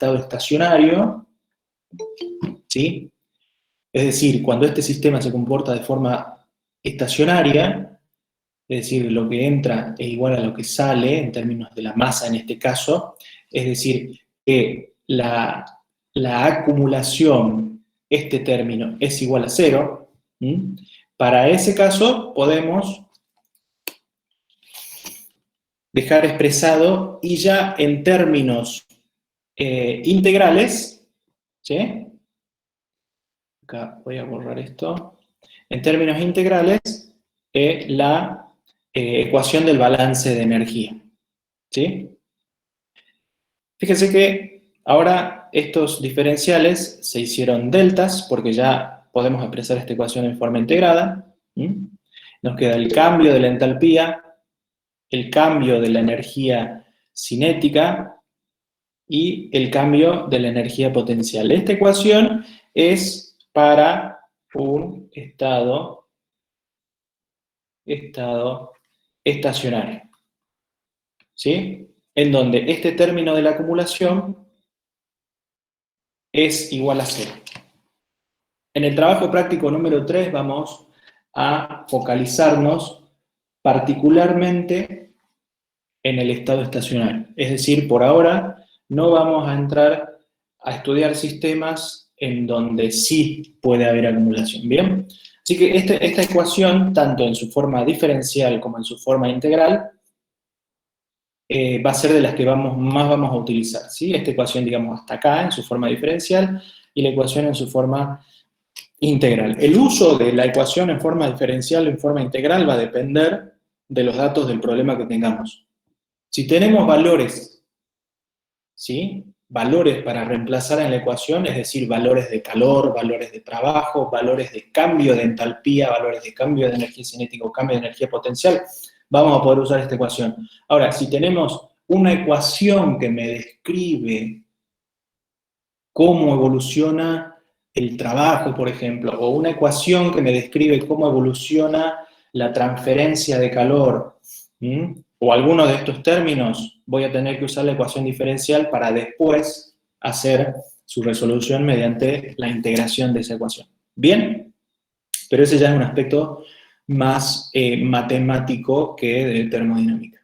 estado estacionario, ¿sí? Es decir, cuando este sistema se comporta de forma estacionaria, es decir, lo que entra es igual a lo que sale en términos de la masa en este caso, es decir, que la acumulación, este término, es igual a cero. Para ese caso podemos dejar expresado y ya en términos integrales, ¿sí? Acá voy a borrar esto. En términos integrales, la ecuación del balance de energía, ¿sí? Fíjense que ahora estos diferenciales se hicieron deltas, porque ya podemos expresar esta ecuación en forma integrada. Nos queda el cambio de la entalpía, el cambio de la energía cinética y el cambio de la energía potencial. Esta ecuación es para un estado estacionario, ¿sí? En donde este término de la acumulación es igual a cero. En el trabajo práctico número 3 vamos a focalizarnos particularmente en el estado estacionario. Es decir, por ahora no vamos a entrar a estudiar sistemas en donde sí puede haber acumulación, ¿bien? Así que esta ecuación, tanto en su forma diferencial como en su forma integral, va a ser de las que más vamos a utilizar, ¿sí? Esta ecuación, digamos, hasta acá, en su forma diferencial, y la ecuación en su forma integral. El uso de la ecuación en forma diferencial o en forma integral va a depender de los datos del problema que tengamos. Si tenemos valores, ¿sí? Valores para reemplazar en la ecuación, es decir, valores de calor, valores de trabajo, valores de cambio de entalpía, valores de cambio de energía cinética o cambio de energía potencial, vamos a poder usar esta ecuación. Ahora, si tenemos una ecuación que me describe cómo evoluciona el trabajo, por ejemplo, o una ecuación que me describe cómo evoluciona la transferencia de calor, o alguno de estos términos, voy a tener que usar la ecuación diferencial para después hacer su resolución mediante la integración de esa ecuación. ¿Bien? Pero ese ya es un aspecto más matemático que de termodinámica.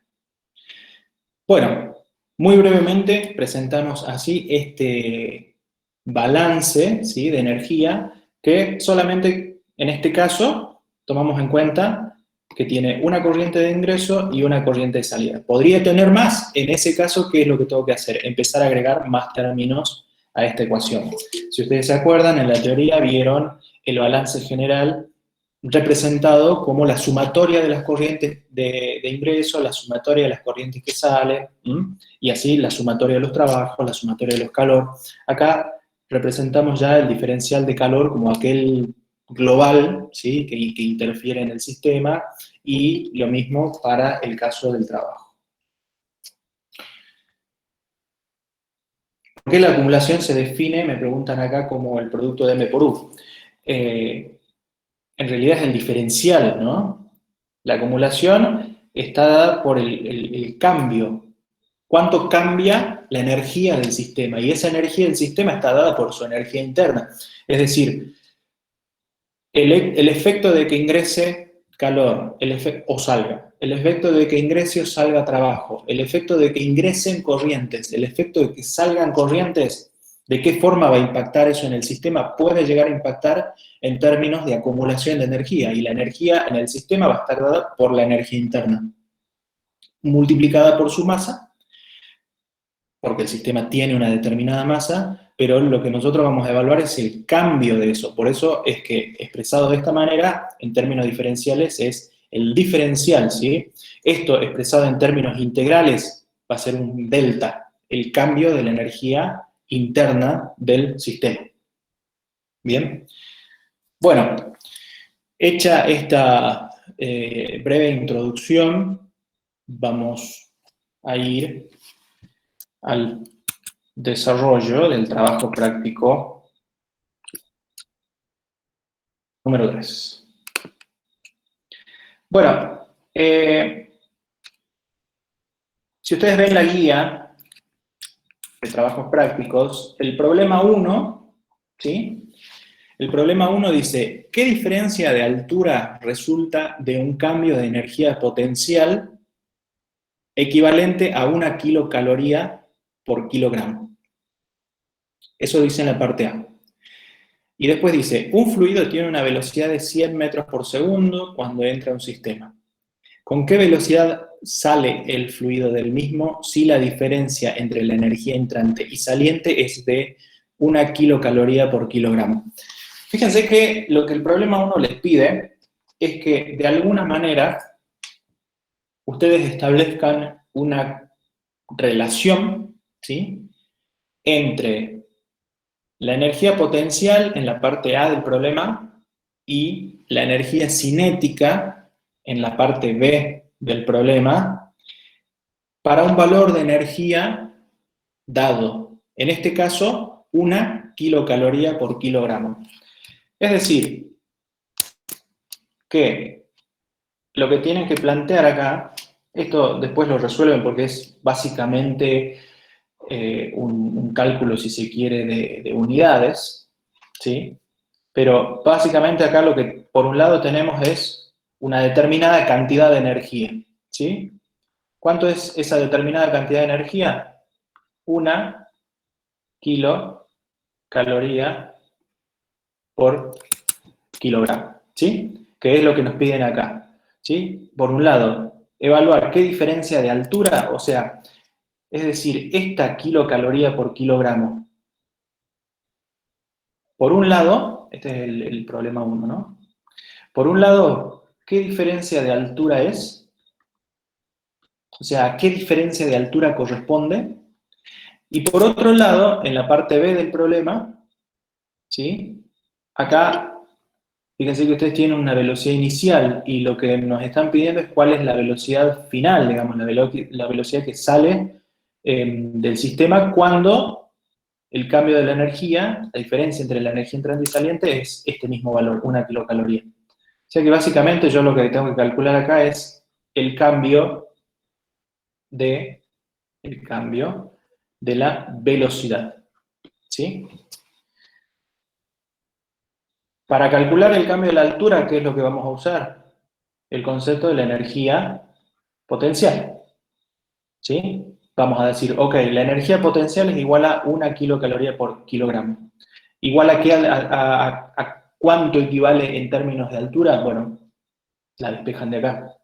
Bueno, muy brevemente presentamos así este balance, ¿sí?, de energía, que solamente en este caso tomamos en cuenta que tiene una corriente de ingreso y una corriente de salida. Podría tener más, en ese caso, ¿qué es lo que tengo que hacer? Empezar a agregar más términos a esta ecuación. Si ustedes se acuerdan, en la teoría vieron el balance general representado como la sumatoria de las corrientes de ingreso, la sumatoria de las corrientes que salen, y así la sumatoria de los trabajos, la sumatoria de los calor. Acá representamos ya el diferencial de calor como aquel global, ¿sí?, que interfiere en el sistema, y lo mismo para el caso del trabajo. ¿Por qué la acumulación se define, me preguntan acá, como el producto de M por U? En realidad es el diferencial, ¿no? La acumulación está dada por el cambio. ¿Cuánto cambia la energía del sistema? Y esa energía del sistema está dada por su energía interna. Es decir, el efecto de que ingrese calor o salga, el efecto de que ingrese o salga trabajo, el efecto de que ingresen corrientes, el efecto de que salgan corrientes, ¿de qué forma va a impactar eso en el sistema? Puede llegar a impactar en términos de acumulación de energía, y la energía en el sistema va a estar dada por la energía interna, multiplicada por su masa, porque el sistema tiene una determinada masa, pero lo que nosotros vamos a evaluar es el cambio de eso. Por eso es que, expresado de esta manera, en términos diferenciales, es el diferencial, ¿sí? Esto, expresado en términos integrales, va a ser un delta, el cambio de la energía interna del sistema. ¿Bien? Bueno, hecha esta breve introducción, vamos a ir al desarrollo del trabajo práctico número 3. Bueno, si ustedes ven la guía, trabajos prácticos, el problema 1, ¿sí? El problema 1 dice, ¿qué diferencia de altura resulta de un cambio de energía potencial equivalente a 1 kilocaloría por kilogramo? Eso dice en la parte A. Y después dice, un fluido tiene una velocidad de 100 metros por segundo cuando entra a un sistema. ¿Con qué velocidad sale el fluido del mismo si la diferencia entre la energía entrante y saliente es de 1 kilocaloría por kilogramo? Fíjense que lo que el problema 1 les pide es que de alguna manera ustedes establezcan una relación, ¿sí?, entre la energía potencial en la parte A del problema y la energía cinética en la parte B del problema para un valor de energía dado. En este caso, 1 kilocaloría por kilogramo. Es decir, que lo que tienen que plantear acá, esto después lo resuelven porque es básicamente un cálculo, si se quiere, de unidades, ¿sí? Pero básicamente acá lo que por un lado tenemos es una determinada cantidad de energía, ¿sí? ¿Cuánto es esa determinada cantidad de energía? 1 kilocaloría por kilogramo, ¿sí? Que es lo que nos piden acá, ¿sí? Por un lado, evaluar qué diferencia de altura, o sea, es decir, esta kilocaloría por kilogramo. Por un lado, este es el problema 1, ¿no? Por un lado, ¿qué diferencia de altura es? O sea, ¿a qué diferencia de altura corresponde? Y por otro lado, en la parte B del problema, ¿sí? Acá, fíjense que ustedes tienen una velocidad inicial y lo que nos están pidiendo es cuál es la velocidad final, digamos, la velocidad que sale del sistema cuando el cambio de la energía, la diferencia entre la energía entrante y saliente es este mismo valor, 1 kilocaloría. O sea que básicamente yo lo que tengo que calcular acá es el cambio de la velocidad, ¿sí? Para calcular el cambio de la altura, ¿qué es lo que vamos a usar? El concepto de la energía potencial, ¿sí? Vamos a decir, ok, la energía potencial es igual a 1 kilocaloría por kilogramo. ¿Igual a qué? ¿A cuánto equivale en términos de altura? Bueno, la despejan de acá.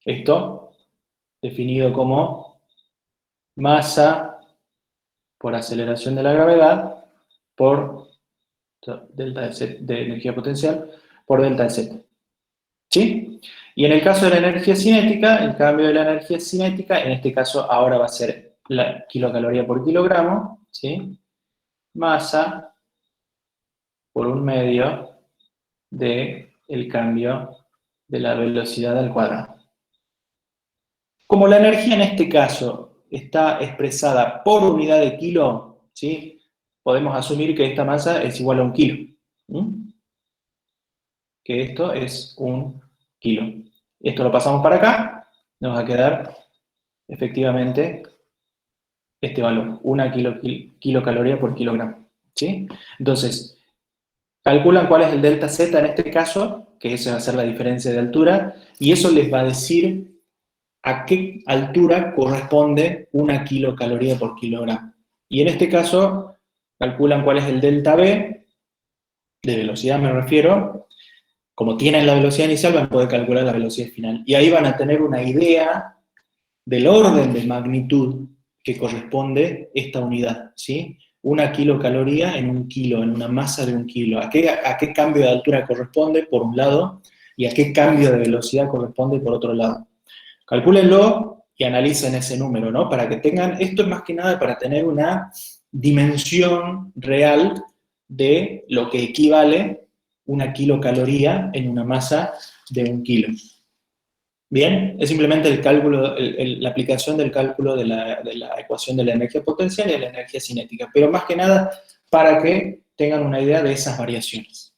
Esto, definido como masa por aceleración de la gravedad por delta de Z, de energía potencial, por delta de Z. ¿Sí? Y en el caso de la energía cinética, el cambio de la energía cinética, en este caso ahora va a ser la kilocaloría por kilogramo, ¿sí? Masa por un medio del cambio de la velocidad al cuadrado. Como la energía en este caso está expresada por unidad de kilo, ¿sí?, podemos asumir que esta masa es igual a 1 kilo. Que esto es 1 kilo. Esto lo pasamos para acá, nos va a quedar efectivamente este valor, 1 kilocaloría por kilogramo, ¿sí? Entonces, calculan cuál es el delta Z en este caso, que esa va a ser la diferencia de altura, y eso les va a decir a qué altura corresponde 1 kilocaloría por kilogramo. Y en este caso, calculan cuál es el delta B, de velocidad me refiero. Como tienen la velocidad inicial, van a poder calcular la velocidad final. Y ahí van a tener una idea del orden de magnitud que corresponde esta unidad, ¿sí? 1 kilocaloría en 1 kilo, en una masa de 1 kilo. ¿A qué cambio de altura corresponde, por un lado, y a qué cambio de velocidad corresponde, por otro lado? Calcúlenlo y analicen ese número, ¿no? Para que tengan, esto es más que nada para tener una dimensión real de lo que equivale 1 kilocaloría en una masa de 1 kilo. Bien, es simplemente el cálculo, la aplicación del cálculo de la ecuación de la energía potencial y de la energía cinética, pero más que nada para que tengan una idea de esas variaciones.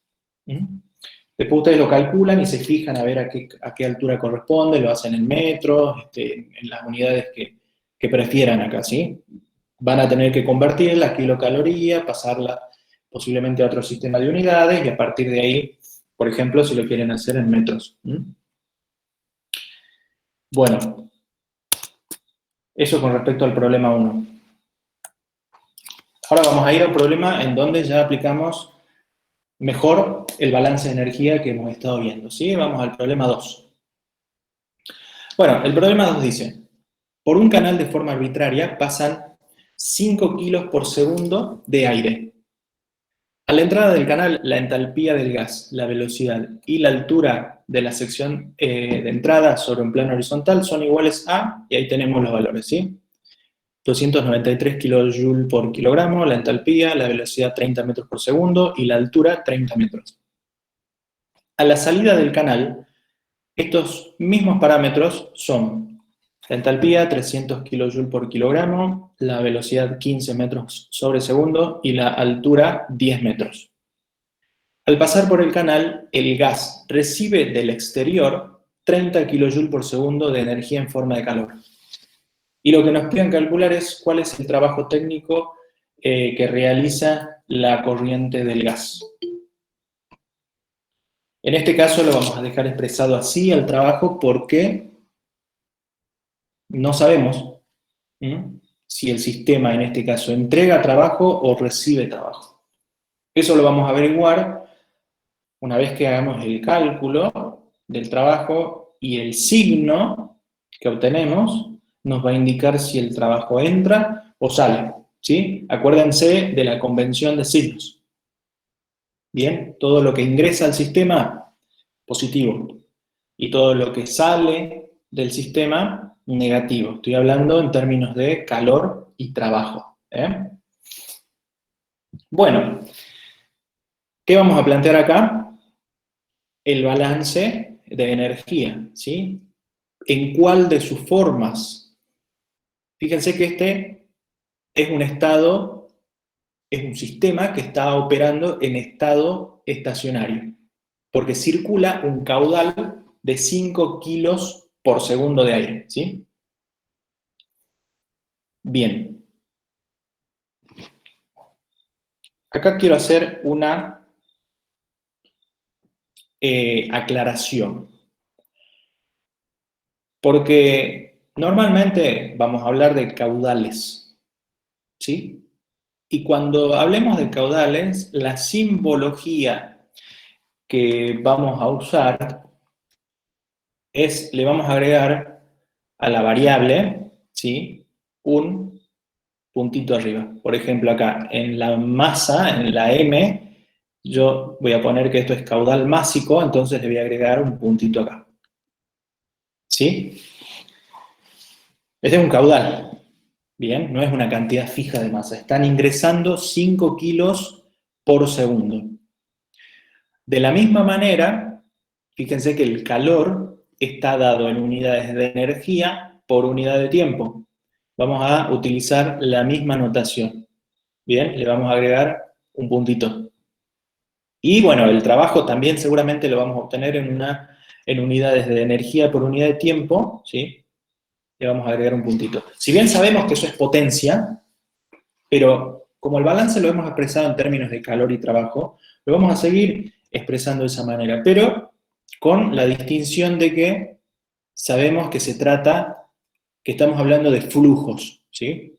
Después ustedes lo calculan y se fijan a ver a qué altura corresponde, lo hacen en metros, en las unidades que prefieran acá, ¿sí? Van a tener que convertirla a kilocaloría, pasarla posiblemente a otro sistema de unidades, y a partir de ahí, por ejemplo, si lo quieren hacer en metros. Bueno, eso con respecto al problema 1. Ahora vamos a ir a un problema en donde ya aplicamos mejor el balance de energía que hemos estado viendo, ¿sí? Vamos al problema 2. Bueno, el problema 2 dice, por un canal de forma arbitraria pasan 5 kilos por segundo de aire. A la entrada del canal, la entalpía del gas, la velocidad y la altura de la sección de entrada sobre un plano horizontal son iguales a, y ahí tenemos los valores, ¿sí? 293 kJ por kilogramo, la entalpía, la velocidad 30 metros por segundo y la altura 30 metros. A la salida del canal, estos mismos parámetros son la entalpía 300 kJ por kilogramo, la velocidad 15 metros sobre segundo y la altura 10 metros. Al pasar por el canal, el gas recibe del exterior 30 kJ por segundo de energía en forma de calor. Y lo que nos piden calcular es cuál es el trabajo técnico que realiza la corriente del gas. En este caso lo vamos a dejar expresado así al trabajo porque no sabemos si el sistema en este caso entrega trabajo o recibe trabajo. Eso lo vamos a averiguar una vez que hagamos el cálculo del trabajo, y el signo que obtenemos nos va a indicar si el trabajo entra o sale, ¿sí? Acuérdense de la convención de signos. Bien, todo lo que ingresa al sistema, positivo, y todo lo que sale del sistema, negativo. Estoy hablando en términos de calor y trabajo. Bueno, ¿qué vamos a plantear acá? El balance de energía, ¿sí? ¿En cuál de sus formas? Fíjense que este es un estado, es un sistema que está operando en estado estacionario, porque circula un caudal de 5 kilos por segundo de aire, ¿sí? Bien. Acá quiero hacer una aclaración, porque normalmente vamos a hablar de caudales, ¿sí? Y cuando hablemos de caudales, la simbología que vamos a usar es, le vamos a agregar a la variable, ¿sí?, un puntito arriba. Por ejemplo, acá en la masa, en la M, yo voy a poner que esto es caudal másico, entonces le voy a agregar un puntito acá. ¿Sí? Este es un caudal. Bien, no es una cantidad fija de masa. Están ingresando 5 kilos por segundo. De la misma manera, fíjense que el calor está dado en unidades de energía por unidad de tiempo. Vamos a utilizar la misma notación. Bien, le vamos a agregar un puntito. Y bueno, el trabajo también seguramente lo vamos a obtener en unidades de energía por unidad de tiempo, ¿sí? Le vamos a agregar un puntito. Si bien sabemos que eso es potencia, pero como el balance lo hemos expresado en términos de calor y trabajo, lo vamos a seguir expresando de esa manera, pero con la distinción de que sabemos que se trata, que estamos hablando de flujos, ¿sí?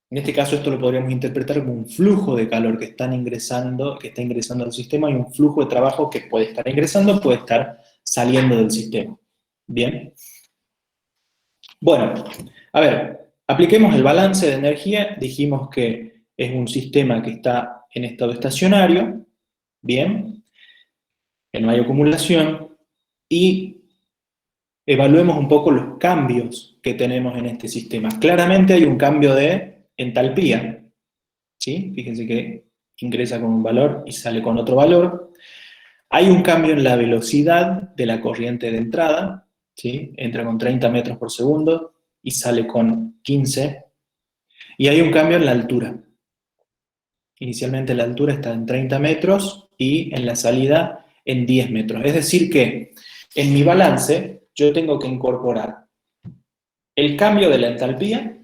En este caso esto lo podríamos interpretar como un flujo de calor que está ingresando al sistema, y un flujo de trabajo que puede estar ingresando, puede estar saliendo del sistema. ¿Bien? Bueno, a ver, apliquemos el balance de energía. Dijimos que es un sistema que está en estado estacionario, ¿bien? Que no hay acumulación, y evaluemos un poco los cambios que tenemos en este sistema. Claramente hay un cambio de entalpía, ¿sí? Fíjense que ingresa con un valor y sale con otro valor. Hay un cambio en la velocidad de la corriente de entrada, ¿sí? Entra con 30 metros por segundo y sale con 15. Y hay un cambio en la altura. Inicialmente la altura está en 30 metros y en la salida en 10 metros. Es decir que en mi balance yo tengo que incorporar el cambio de la entalpía,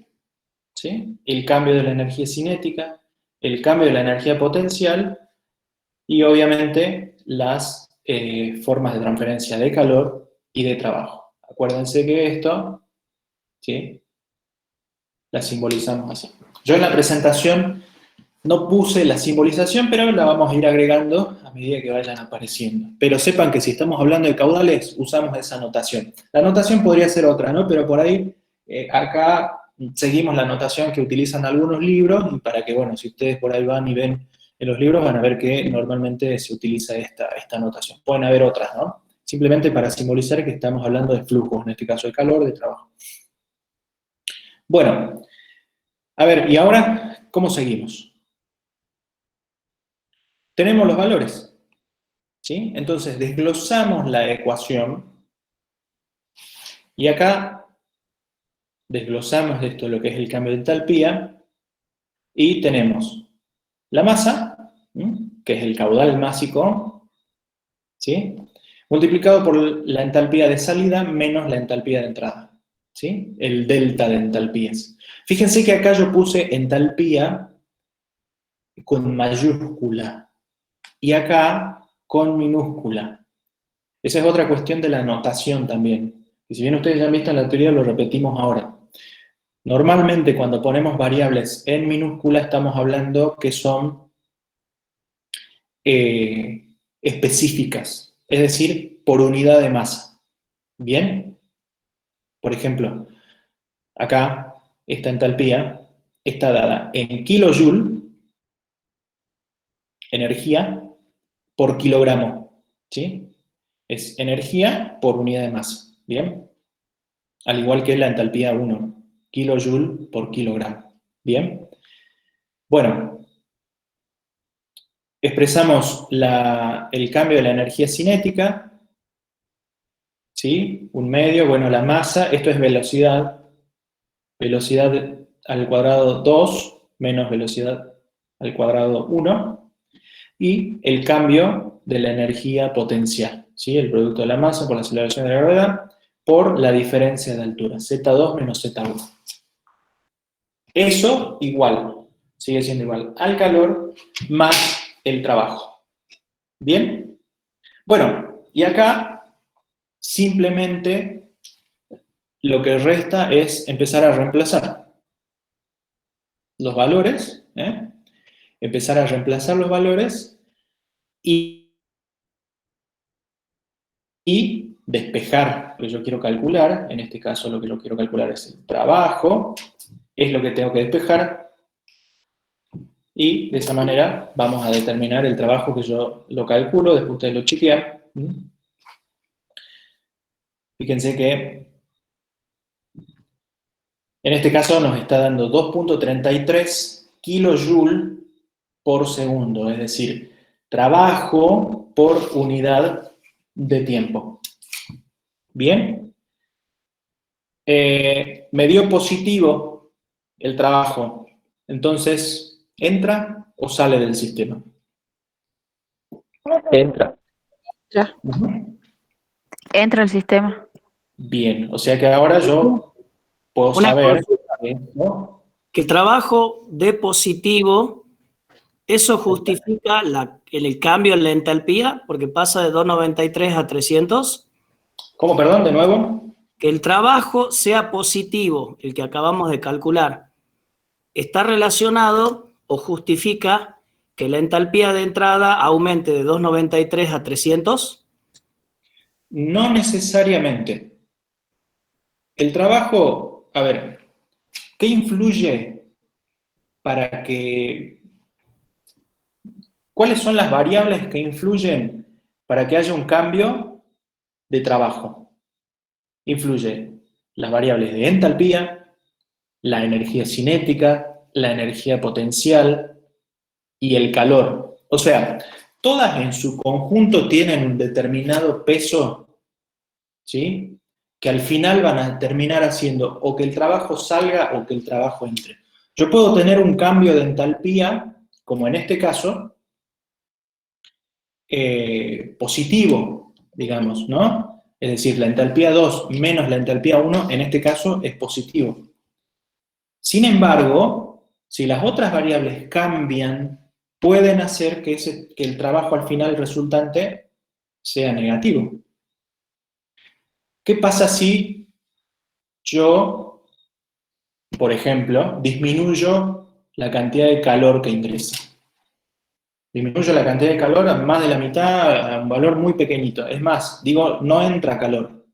¿sí? El cambio de la energía cinética, el cambio de la energía potencial y obviamente las formas de transferencia de calor y de trabajo. Acuérdense que esto, ¿sí?, la simbolizamos así. Yo en la presentación no puse la simbolización, pero la vamos a ir agregando a medida que vayan apareciendo. Pero sepan que si estamos hablando de caudales, usamos esa notación. La notación podría ser otra, ¿no? Pero por ahí, acá seguimos la notación que utilizan algunos libros, y para que, bueno, si ustedes por ahí van y ven en los libros, van a ver que normalmente se utiliza esta notación. Pueden haber otras, ¿no? Simplemente para simbolizar que estamos hablando de flujos, en este caso de calor, de trabajo. Bueno, a ver, ¿y ahora cómo seguimos? Tenemos los valores, ¿sí? Entonces desglosamos la ecuación y acá desglosamos esto, lo que es el cambio de entalpía, y tenemos la masa, ¿sí?, que es el caudal másico, ¿sí?, multiplicado por la entalpía de salida menos la entalpía de entrada, ¿sí?, el delta de entalpías. Fíjense que acá yo puse entalpía con mayúscula y acá con minúscula. Esa es otra cuestión de la notación también. Y si bien ustedes ya han visto en la teoría, lo repetimos ahora. Normalmente cuando ponemos variables en minúscula estamos hablando que son específicas, es decir, por unidad de masa. ¿Bien? Por ejemplo, acá esta entalpía está dada en kilojoule, energía, por kilogramo, ¿sí? Es energía por unidad de masa, ¿bien? Al igual que la entalpía 1, kilojoule por kilogramo, ¿bien? Bueno, expresamos el cambio de la energía cinética, ¿sí? Un medio, bueno, la masa, esto es velocidad, velocidad al cuadrado 2 menos velocidad al cuadrado 1, y el cambio de la energía potencial, ¿sí? El producto de la masa por la aceleración de la gravedad por la diferencia de altura, Z2 menos Z1. Eso igual, sigue siendo igual al calor más el trabajo. ¿Bien? Bueno, y acá simplemente lo que resta es empezar a reemplazar los valores, empezar a reemplazar los valores y despejar lo que yo quiero calcular. En este caso lo que yo quiero calcular es el trabajo, es lo que tengo que despejar, y de esa manera vamos a determinar el trabajo que yo lo calculo, después ustedes lo chequean. Fíjense que en este caso nos está dando 2.33 kilojoule por segundo, es decir, trabajo por unidad de tiempo. ¿Bien? Me dio positivo el trabajo, entonces, ¿entra o sale del sistema? Entra. Ya. Entra el sistema. Bien, o sea que ahora yo puedo saber que el trabajo de positivo, eso justifica el cambio en la entalpía, porque pasa de 293 a 300. ¿Cómo, perdón, de nuevo? Que el trabajo sea positivo, el que acabamos de calcular, está relacionado o justifica que la entalpía de entrada aumente de 293 a 300. No necesariamente. El trabajo, a ver, ¿qué influye para que... ¿Cuáles son las variables que influyen para que haya un cambio de trabajo? Influye las variables de entalpía, la energía cinética, la energía potencial y el calor. O sea, todas en su conjunto tienen un determinado peso, ¿sí?, que al final van a terminar haciendo o que el trabajo salga o que el trabajo entre. Yo puedo tener un cambio de entalpía, como en este caso, positivo, digamos, ¿no? Es decir, la entalpía 2 menos la entalpía 1, en este caso, es positivo. Sin embargo, si las otras variables cambian, pueden hacer que el trabajo al final resultante sea negativo. ¿Qué pasa si yo, por ejemplo, disminuyo la cantidad de calor que ingresa? Disminuyo la cantidad de calor a más de la mitad, a un valor muy pequeñito. Es más, digo, no entra calor.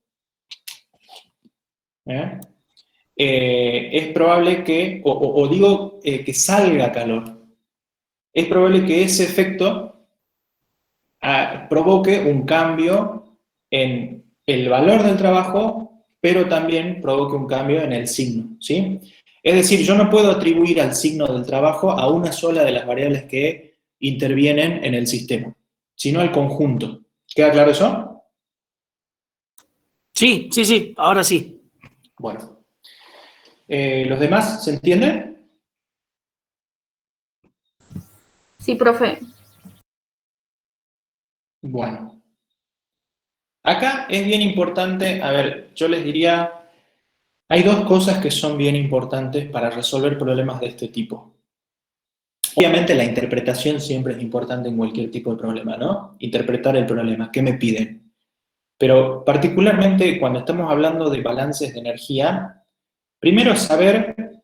Es probable que, o digo que salga calor. Es probable que ese efecto provoque un cambio en el valor del trabajo, pero también provoque un cambio en el signo, ¿sí? Es decir, yo no puedo atribuir al signo del trabajo a una sola de las variables que intervienen en el sistema, sino al conjunto. ¿Queda claro eso? Sí, ahora sí. Bueno. ¿Los demás se entienden? Sí, profe. Bueno. Acá es bien importante, a ver, yo les diría, hay dos cosas que son bien importantes para resolver problemas de este tipo. Obviamente la interpretación siempre es importante en cualquier tipo de problema, ¿no? Interpretar el problema, ¿qué me piden? Pero particularmente cuando estamos hablando de balances de energía, primero es saber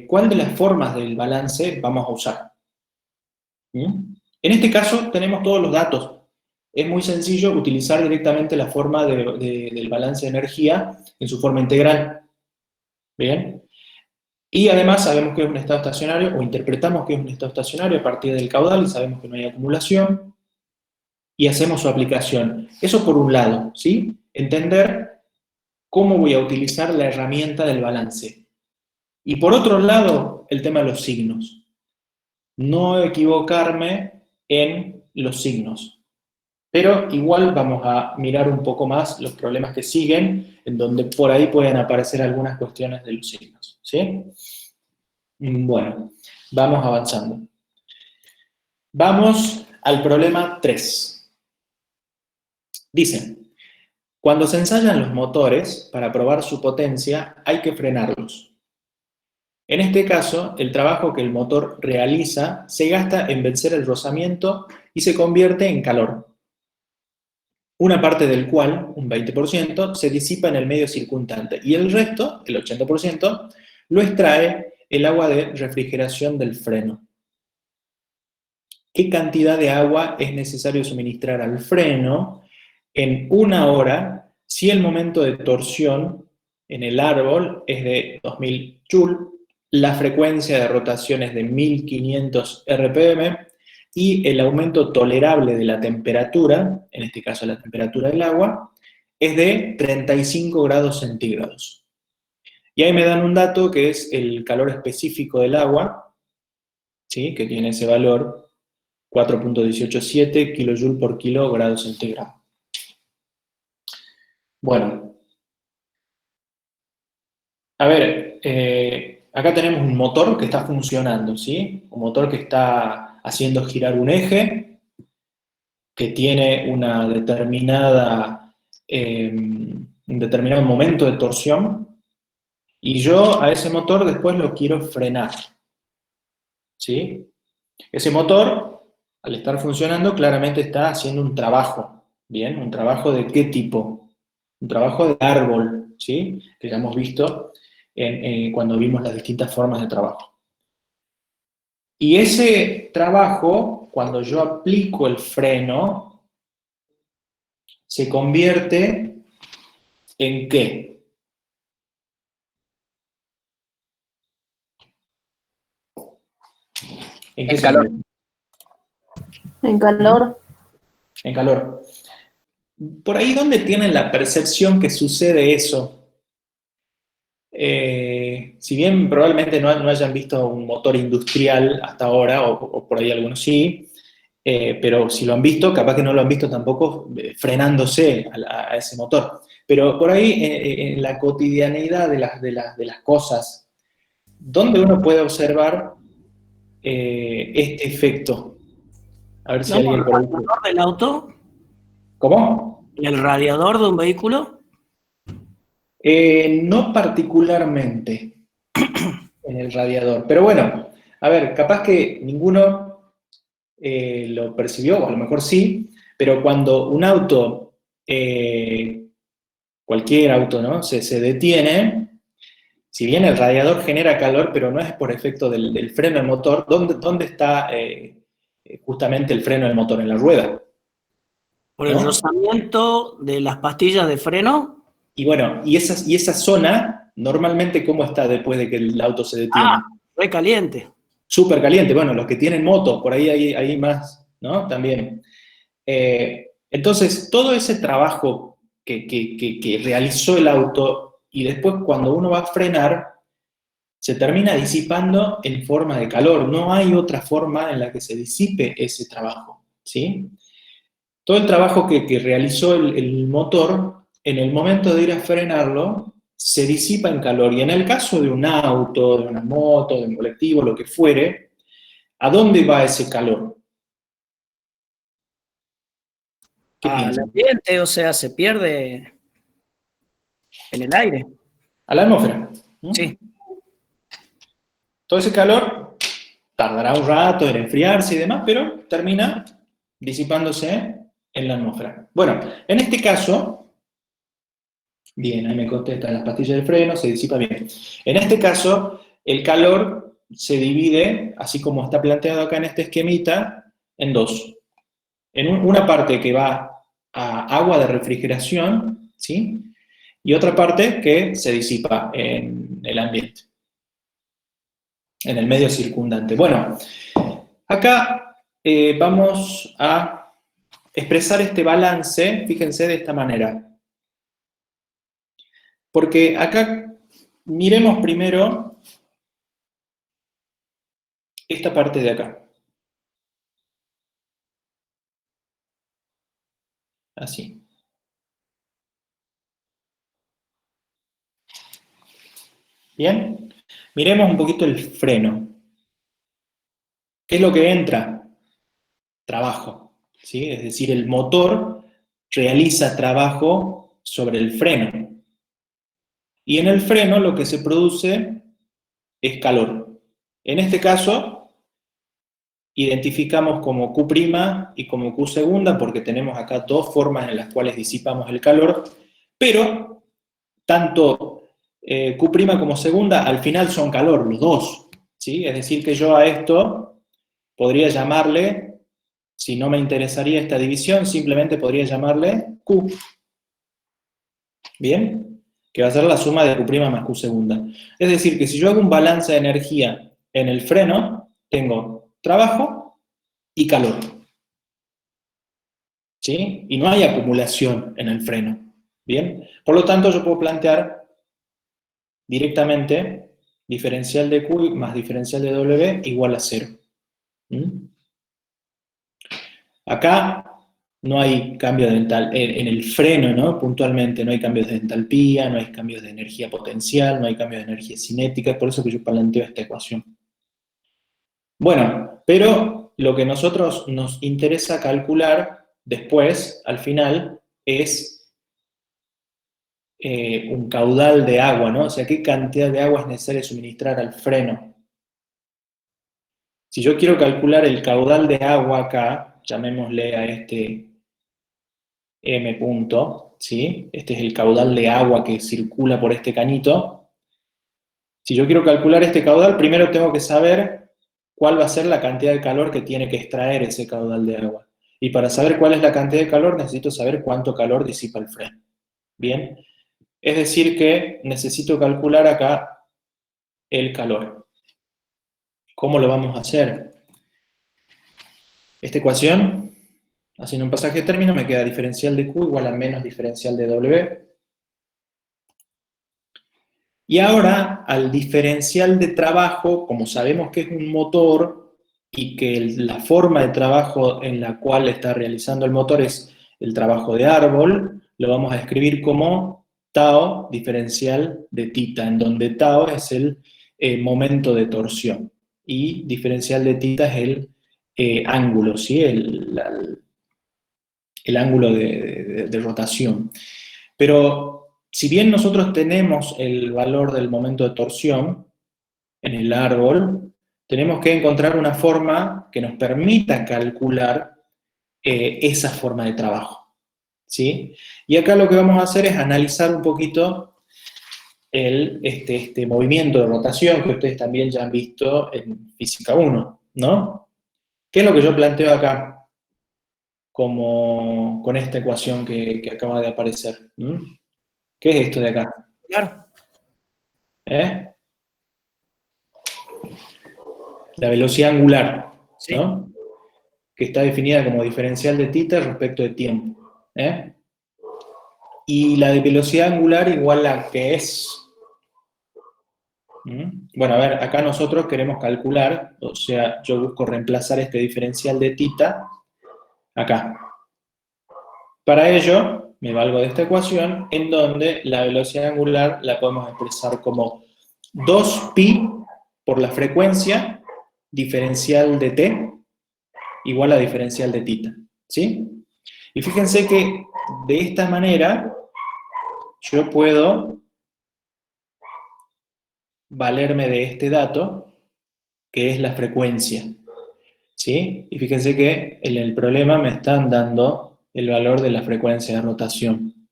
cuál de las formas del balance vamos a usar. ¿Mm? En este caso tenemos todos los datos. Es muy sencillo utilizar directamente la forma del balance de energía en su forma integral. ¿Bien? Y además sabemos que es un estado estacionario, o interpretamos que es un estado estacionario a partir del caudal y sabemos que no hay acumulación, y hacemos su aplicación. Eso por un lado, ¿sí? Entender cómo voy a utilizar la herramienta del balance. Y por otro lado, el tema de los signos. No equivocarme en los signos. Pero igual vamos a mirar un poco más los problemas que siguen, en donde por ahí pueden aparecer algunas cuestiones de los signos, ¿sí? Bueno, vamos avanzando. Vamos al problema 3. Dice, cuando se ensayan los motores para probar su potencia, hay que frenarlos. En este caso, el trabajo que el motor realiza se gasta en vencer el rozamiento y se convierte en calor. Una parte del cual, un 20%, se disipa en el medio circundante y el resto, el 80%, lo extrae el agua de refrigeración del freno. ¿Qué cantidad de agua es necesario suministrar al freno en 1 hora si el momento de torsión en el árbol es de 2000 Joule, la frecuencia de rotación es de 1500 RPM y el aumento tolerable de la temperatura, en este caso la temperatura del agua, es de 35 grados centígrados? Y ahí me dan un dato que es el calor específico del agua, ¿sí? Que tiene ese valor 4.187 kJ por kilo grado centígrado. Bueno, a ver, acá tenemos un motor que está funcionando, ¿sí? Un motor que está haciendo girar un eje, que tiene una determinada, un determinado momento de torsión, y yo a ese motor después lo quiero frenar, ¿sí? Ese motor, al estar funcionando, claramente está haciendo un trabajo, ¿bien? ¿Un trabajo de qué tipo? Un trabajo de árbol, ¿sí? Que ya hemos visto cuando vimos las distintas formas de trabajo. Y ese trabajo, cuando yo aplico el freno, se convierte ¿en qué? ¿En qué se calor. convierte? En calor. En calor. Por ahí, ¿dónde tienen la percepción que sucede eso? Si bien probablemente no hayan visto un motor industrial hasta ahora, o por ahí algunos sí, pero si lo han visto, capaz que no lo han visto tampoco frenándose a ese motor. Pero por ahí, en la cotidianeidad de las cosas, ¿dónde uno puede observar este efecto? A ver si alguien por ahí... ¿El motor del auto? ¿Cómo? ¿Y el radiador de un vehículo? No particularmente en el radiador, pero bueno, a ver, capaz que ninguno lo percibió, o a lo mejor sí, pero cuando un auto, cualquier auto, ¿no? Se detiene, si bien el radiador genera calor, pero no es por efecto del freno del motor, ¿dónde está justamente el freno del motor? En la rueda, ¿Por el ¿no? rozamiento de las pastillas de freno? Y bueno, y esa zona, normalmente, ¿cómo está después de que el auto se Ah, detiene? re caliente. Súper caliente. Bueno, los que tienen moto, por ahí hay más, ¿no? También. Entonces, todo ese trabajo que realizó el auto y después cuando uno va a frenar, se termina disipando en forma de calor. No hay otra forma en la que se disipe ese trabajo, ¿sí? Todo el trabajo que realizó el motor, en el momento de ir a frenarlo, se disipa en calor. Y en el caso de un auto, de una moto, de un colectivo, lo que fuere, ¿a dónde va ese calor? ¿Qué Al piensan? ambiente, o sea, se pierde en el aire. A la atmósfera. ¿No? Sí. Todo ese calor tardará un rato en enfriarse y demás, pero termina disipándose en la atmósfera. Bueno, en este caso, bien, ahí me contestan las pastillas de freno, se disipa bien. En este caso, el calor se divide, así como está planteado acá en este esquemita, en dos. En una parte que va a agua de refrigeración, ¿sí? Y otra parte que se disipa en el ambiente, en el medio circundante. Bueno, acá vamos a expresar este balance, fíjense de esta manera. Porque acá miremos primero esta parte de acá. Así. ¿Bien? Miremos un poquito el freno. ¿Qué es lo que entra? Trabajo. ¿Sí? Es decir, el motor realiza trabajo sobre el freno. Y en el freno lo que se produce es calor. En este caso, identificamos como Q' y como Q segunda, porque tenemos acá dos formas en las cuales disipamos el calor, pero tanto Q' como segunda al final son calor, los dos. ¿Sí? Es decir, que yo a esto podría llamarle, si no me interesaría esta división, simplemente podría llamarle Q. ¿Bien? Que va a ser la suma de Q' más Q segunda. Es decir, que si yo hago un balance de energía en el freno, tengo trabajo y calor. ¿Sí? Y no hay acumulación en el freno. ¿Bien? Por lo tanto, yo puedo plantear directamente diferencial de Q más diferencial de W igual a 0. ¿Mm? Acá no hay cambio de en el freno, ¿no? Puntualmente no hay cambios de entalpía, no hay cambios de energía potencial, no hay cambios de energía cinética, es por eso que yo planteo esta ecuación. Bueno, pero lo que a nosotros nos interesa calcular después, al final, es un caudal de agua, ¿no? O sea, qué cantidad de agua es necesaria suministrar al freno. Si yo quiero calcular el caudal de agua acá, llamémosle a este M punto, ¿sí? Este es el caudal de agua que circula por este cañito. Si yo quiero calcular este caudal, primero tengo que saber cuál va a ser la cantidad de calor que tiene que extraer ese caudal de agua. Y para saber cuál es la cantidad de calor, necesito saber cuánto calor disipa el freno. ¿Bien? Es decir que necesito calcular acá el calor. ¿Cómo lo vamos a hacer? Esta ecuación, haciendo un pasaje de término, me queda diferencial de Q igual a menos diferencial de W. Y ahora, al diferencial de trabajo, como sabemos que es un motor y que la forma de trabajo en la cual está realizando el motor es el trabajo de árbol, lo vamos a escribir como tau diferencial de tita, en donde tau es el momento de torsión y diferencial de tita es el ángulo, ¿sí? el ángulo de rotación. Pero si bien nosotros tenemos el valor del momento de torsión en el árbol, tenemos que encontrar una forma que nos permita calcular esa forma de trabajo, ¿sí? Y acá lo que vamos a hacer es analizar un poquito este movimiento de rotación que ustedes también ya han visto en Física 1, ¿no? ¿Qué es lo que yo planteo acá con esta ecuación que acaba de aparecer? ¿Qué es esto de acá? Claro. La velocidad angular, Sí. ¿no? Que está definida como diferencial de θ respecto de tiempo. Y la de velocidad angular igual a ¿qué es? Bueno, a ver, acá nosotros queremos calcular, o sea, yo busco reemplazar este diferencial de θ acá. Para ello, me valgo de esta ecuación, en donde la velocidad angular la podemos expresar como 2pi por la frecuencia diferencial de t igual a diferencial de θ, ¿sí? Y fíjense que de esta manera yo puedo valerme de este dato, que es la frecuencia, ¿sí? Y fíjense que en el problema me están dando el valor de la frecuencia de rotación,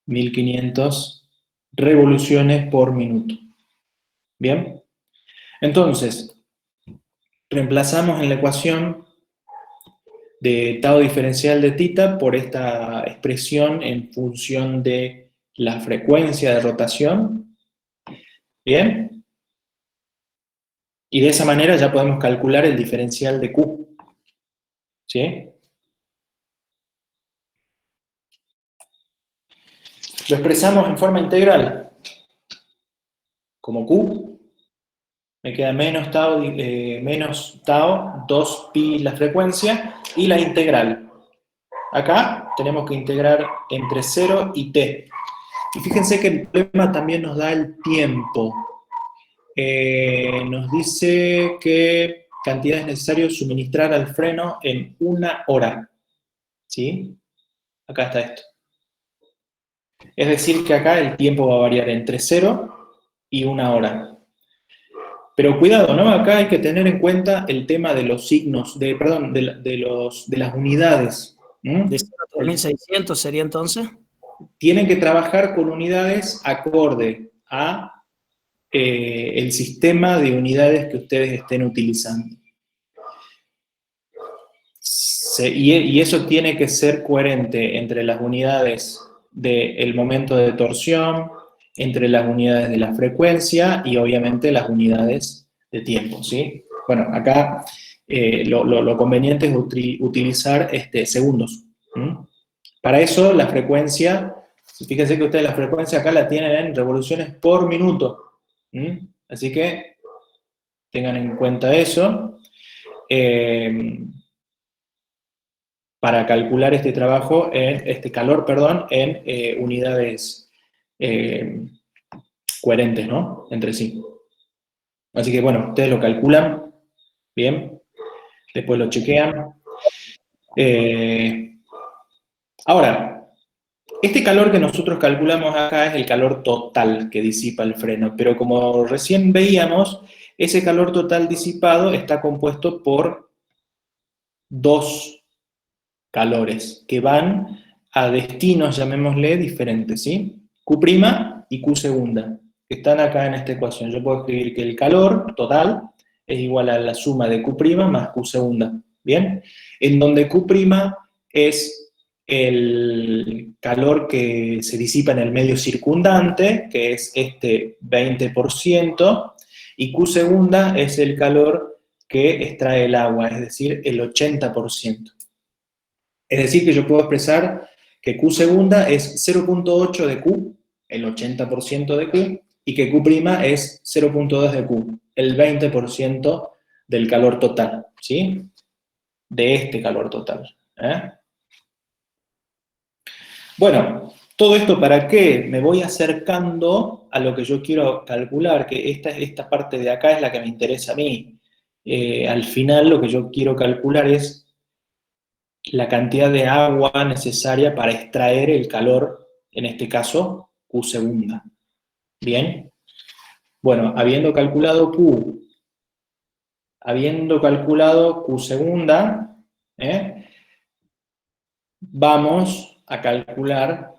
1500 revoluciones por minuto. ¿Bien? Entonces, reemplazamos en la ecuación de tau diferencial de θ por esta expresión en función de la frecuencia de rotación. ¿Bien? Y de esa manera ya podemos calcular el diferencial de Q. ¿Sí? Lo expresamos en forma integral. Como Q, me queda menos tau 2pi la frecuencia, y la integral. Acá tenemos que integrar entre 0 y t. Y fíjense que el problema también nos da el tiempo. Nos dice que cantidad es necesario suministrar al freno en 1 hora. ¿Sí? Acá está esto. Es decir que acá el tiempo va a variar entre 0 y 1 hora. Pero cuidado, ¿no? Acá hay que tener en cuenta el tema de los signos, de las unidades. ¿De 0 a 3600 sería entonces? Tienen que trabajar con unidades acorde a el sistema de unidades que ustedes estén utilizando. Y eso tiene que ser coherente entre las unidades del momento de torsión, entre las unidades de la frecuencia y obviamente las unidades de tiempo, ¿sí? Bueno, acá lo conveniente es utilizar segundos. Para eso la frecuencia, fíjense que ustedes la frecuencia acá la tienen en revoluciones por minuto. Así que tengan en cuenta eso. Para calcular este calor, en unidades coherentes, ¿no? Entre sí. Así que, bueno, ustedes lo calculan, bien, después lo chequean. Ahora, este calor que nosotros calculamos acá es el calor total que disipa el freno, pero como recién veíamos, ese calor total disipado está compuesto por dos calores que van a destinos, llamémosle, diferentes, ¿sí? Q' y Q segunda, que están acá en esta ecuación. Yo puedo escribir que el calor total es igual a la suma de Q' más Q segunda, ¿bien? En donde Q' es el calor que se disipa en el medio circundante, que es este 20%, y Q segunda es el calor que extrae el agua, es decir, el 80%. Es decir, que yo puedo expresar que Q segunda es 0.8 de Q, el 80% de Q, y que Q' es 0.2 de Q, el 20% del calor total, ¿sí? De este calor total. Bueno, todo esto ¿para qué? Me voy acercando a lo que yo quiero calcular, que esta parte de acá es la que me interesa a mí. Al final lo que yo quiero calcular es la cantidad de agua necesaria para extraer el calor, en este caso, Q segunda. ¿Bien? Bueno, habiendo calculado Q segunda, vamos a calcular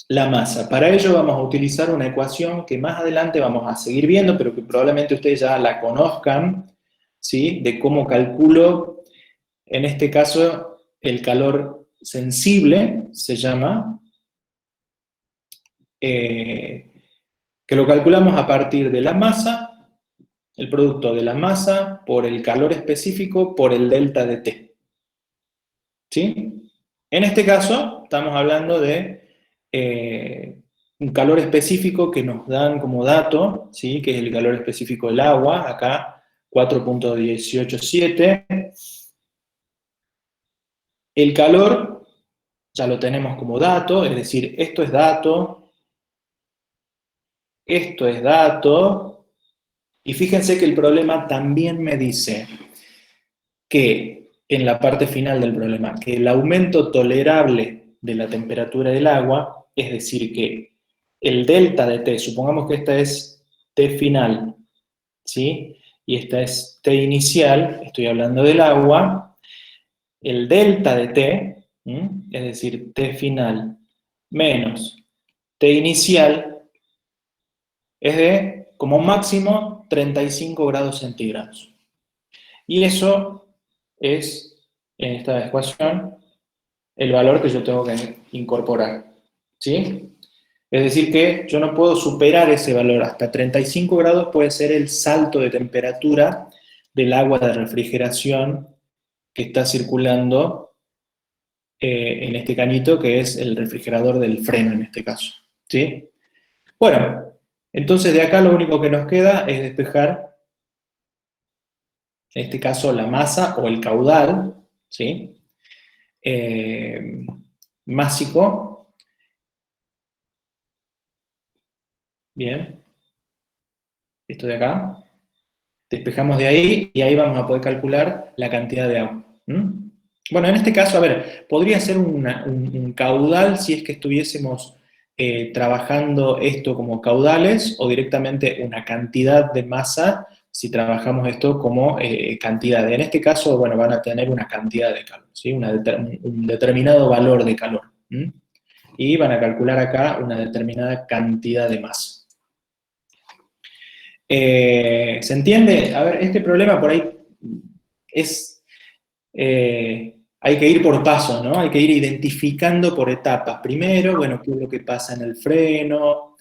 la masa. Para ello vamos a utilizar una ecuación que más adelante vamos a seguir viendo, pero que probablemente ustedes ya la conozcan, ¿sí? De cómo calculo, en este caso, el calor sensible, se llama, que lo calculamos a partir de la masa, el producto de la masa por el calor específico por el delta de T. ¿Sí? En este caso, estamos hablando de un calor específico que nos dan como dato, ¿sí? Que es el calor específico del agua, acá 4.187. El calor ya lo tenemos como dato, es decir, esto es dato, y fíjense que el problema también me dice que, en la parte final del problema, que el aumento tolerable de la temperatura del agua, es decir, que el delta de T, supongamos que esta es T final, ¿sí? Y esta es T inicial, estoy hablando del agua, el delta de T, es decir, T final menos T inicial, es de, como máximo, 35 grados centígrados. Y eso es, en esta ecuación, el valor que yo tengo que incorporar, ¿sí? Es decir que yo no puedo superar ese valor. Hasta 35 grados puede ser el salto de temperatura del agua de refrigeración que está circulando en este cañito, que es el refrigerador del freno en este caso, ¿sí? Bueno, entonces de acá lo único que nos queda es despejar, en este caso, la masa o el caudal, ¿sí? Másico. Bien. Esto de acá. Despejamos de ahí y ahí vamos a poder calcular la cantidad de agua. Bueno, en este caso, a ver, podría ser un caudal si es que estuviésemos trabajando esto como caudales, o directamente una cantidad de masa si trabajamos esto como cantidad. En este caso, bueno, van a tener una cantidad de calor, ¿sí? Un determinado valor de calor. Y van a calcular acá una determinada cantidad de masa. ¿Se entiende? A ver, este problema por ahí es... hay que ir por pasos, ¿no? Hay que ir identificando por etapas. Primero, bueno, qué es lo que pasa en el freno,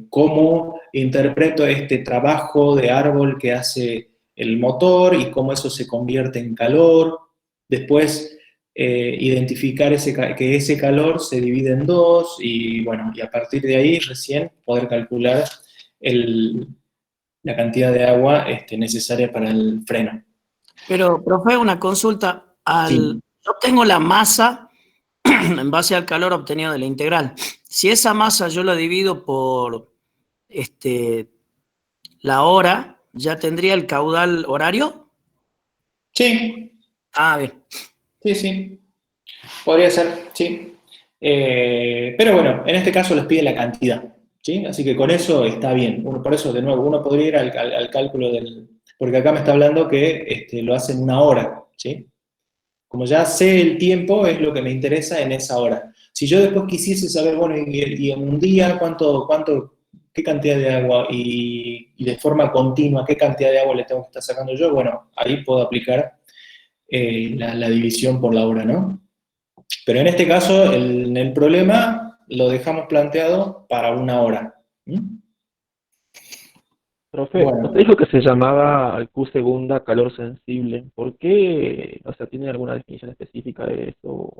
cómo interpreto este trabajo de árbol que hace el motor y cómo eso se convierte en calor. Después, identificar que ese calor se divide en dos y, bueno, y a partir de ahí recién poder calcular la cantidad de agua necesaria para el freno. Pero, profe, una consulta. Sí. Yo obtengo la masa en base al calor obtenido de la integral. Si esa masa yo la divido por la hora, ¿ya tendría el caudal horario? Sí. Ah, bien. Sí. Podría ser, sí. Pero bueno, en este caso les pide la cantidad, ¿sí? Así que con eso está bien. Por eso, de nuevo, uno podría ir al cálculo del... Porque acá me está hablando que lo hace en una hora, ¿sí? Como ya sé el tiempo, es lo que me interesa en esa hora. Si yo después quisiese saber, bueno, y en un día, qué cantidad de agua, y de forma continua, qué cantidad de agua le tengo que estar sacando yo, bueno, ahí puedo aplicar la división por la hora, ¿no? Pero en este caso, en el problema, lo dejamos planteado para una hora. Profe, Bueno, usted dijo que se llamaba Q segunda calor sensible. ¿Por qué? O sea, ¿tiene alguna definición específica de eso?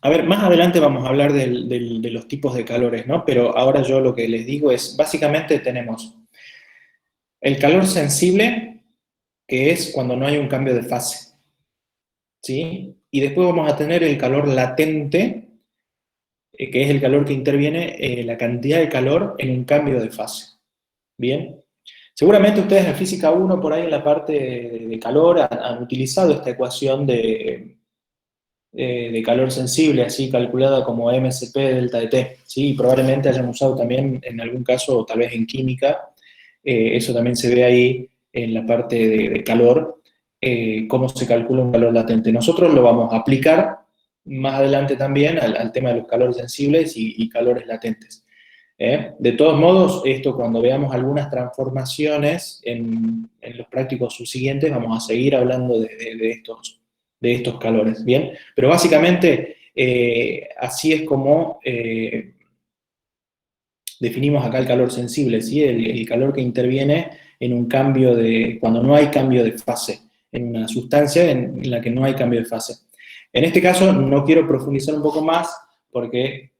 a ver, más adelante vamos a hablar de los tipos de calores, ¿no? Pero ahora yo lo que les digo es, básicamente tenemos el calor sensible, que es cuando no hay un cambio de fase, ¿sí? Y después vamos a tener el calor latente, que es el calor que interviene, la cantidad de calor en un cambio de fase. ¿Bien? Seguramente ustedes en Física 1, por ahí en la parte de calor, han utilizado esta ecuación de calor sensible, así calculada como MSP delta de T, ¿sí? Y probablemente hayan usado también en algún caso, tal vez en química, eso también se ve ahí en la parte de calor, cómo se calcula un calor latente. Nosotros lo vamos a aplicar más adelante también al tema de los calores sensibles y calores latentes. De todos modos, esto cuando veamos algunas transformaciones en los prácticos subsiguientes, vamos a seguir hablando de estos calores, ¿bien? Pero básicamente, así es como definimos acá el calor sensible, ¿sí? El calor que interviene en un cambio cuando no hay cambio de fase, en una sustancia en la que no hay cambio de fase. En este caso, no quiero profundizar un poco más, porque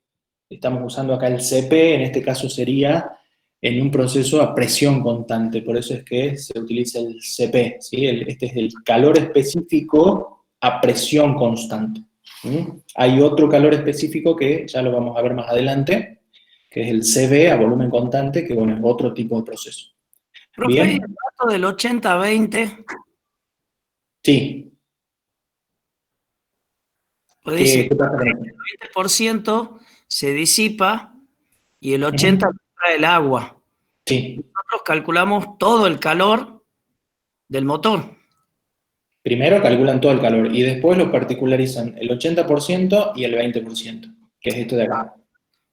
estamos usando acá el CP, en este caso sería en un proceso a presión constante, por eso es que se utiliza el CP, ¿sí? Este es el calor específico a presión constante. Hay otro calor específico que ya lo vamos a ver más adelante, que es el CB a volumen constante, que bueno, es otro tipo de proceso. Profe, ¿Bien? ¿y el dato del 80-20? Sí. Pues dice, ¿Qué pasa con el eso? 20% se disipa y el 80% lo trae el agua. Sí. Nosotros calculamos todo el calor del motor. Primero calculan todo el calor y después lo particularizan el 80% y el 20%, que es esto de acá.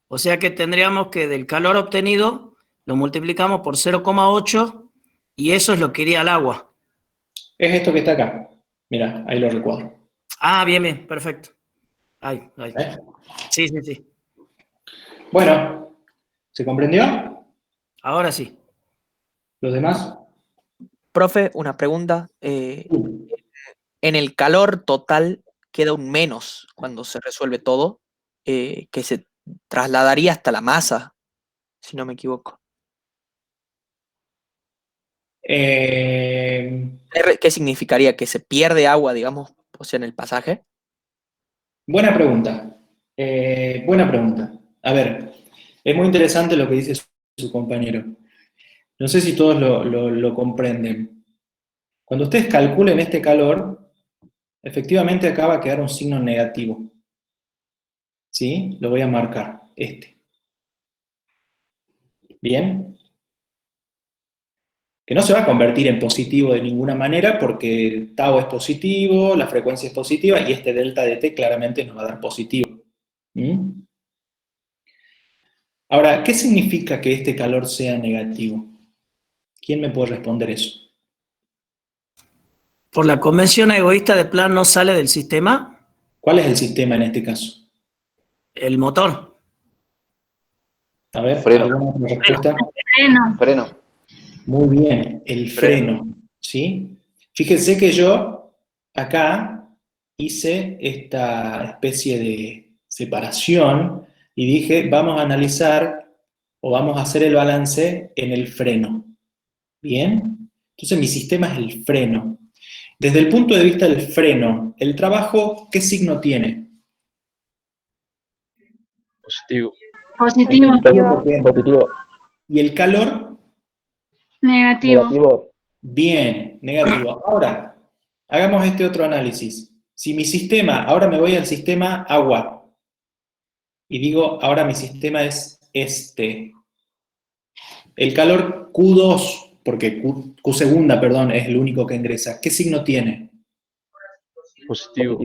O sea que tendríamos que del calor obtenido lo multiplicamos por 0,8 y eso es lo que iría al agua. Es esto que está acá. Mira, ahí lo recuadro. Ah, bien, bien, perfecto. Ahí. ¿Eh? Sí. Bueno, ¿se comprendió? Ahora sí. ¿Los demás? Profe, una pregunta. En el calor total queda un menos cuando se resuelve todo, que se trasladaría hasta la masa, si no me equivoco. ¿Qué significaría? ¿Que se pierde agua, digamos, o sea, en el pasaje? Buena pregunta. Buena pregunta. A ver, es muy interesante lo que dice su compañero. No sé si todos lo comprenden. Cuando ustedes calculen este calor, efectivamente acá va a quedar un signo negativo. ¿Sí? Lo voy a marcar, este. ¿Bien? Que no se va a convertir en positivo de ninguna manera porque tau es positivo, la frecuencia es positiva y este delta de t claramente nos va a dar positivo. Ahora, ¿qué significa que este calor sea negativo? ¿Quién me puede responder eso? Por la convención egoísta de plan no sale del sistema ¿Cuál es el sistema en este caso? el motor. A ver, Freno. ¿alguna otra respuesta? Freno. Muy bien, el freno, ¿sí? Fíjense que yo acá hice esta especie de separación y dije, vamos a analizar o vamos a hacer el balance en el freno. ¿Bien? Entonces mi sistema es el freno. Desde el punto de vista del freno, ¿el trabajo qué signo tiene? Positivo. Positivo. Positivo. ¿Y el calor? Negativo. Negativo. Bien, negativo. Ahora, hagamos este otro análisis. Si mi sistema, ahora me voy al sistema agua, y digo, ahora mi sistema es este. El calor Q2, porque Q segunda, perdón, es el único que ingresa. ¿Qué signo tiene? Positivo.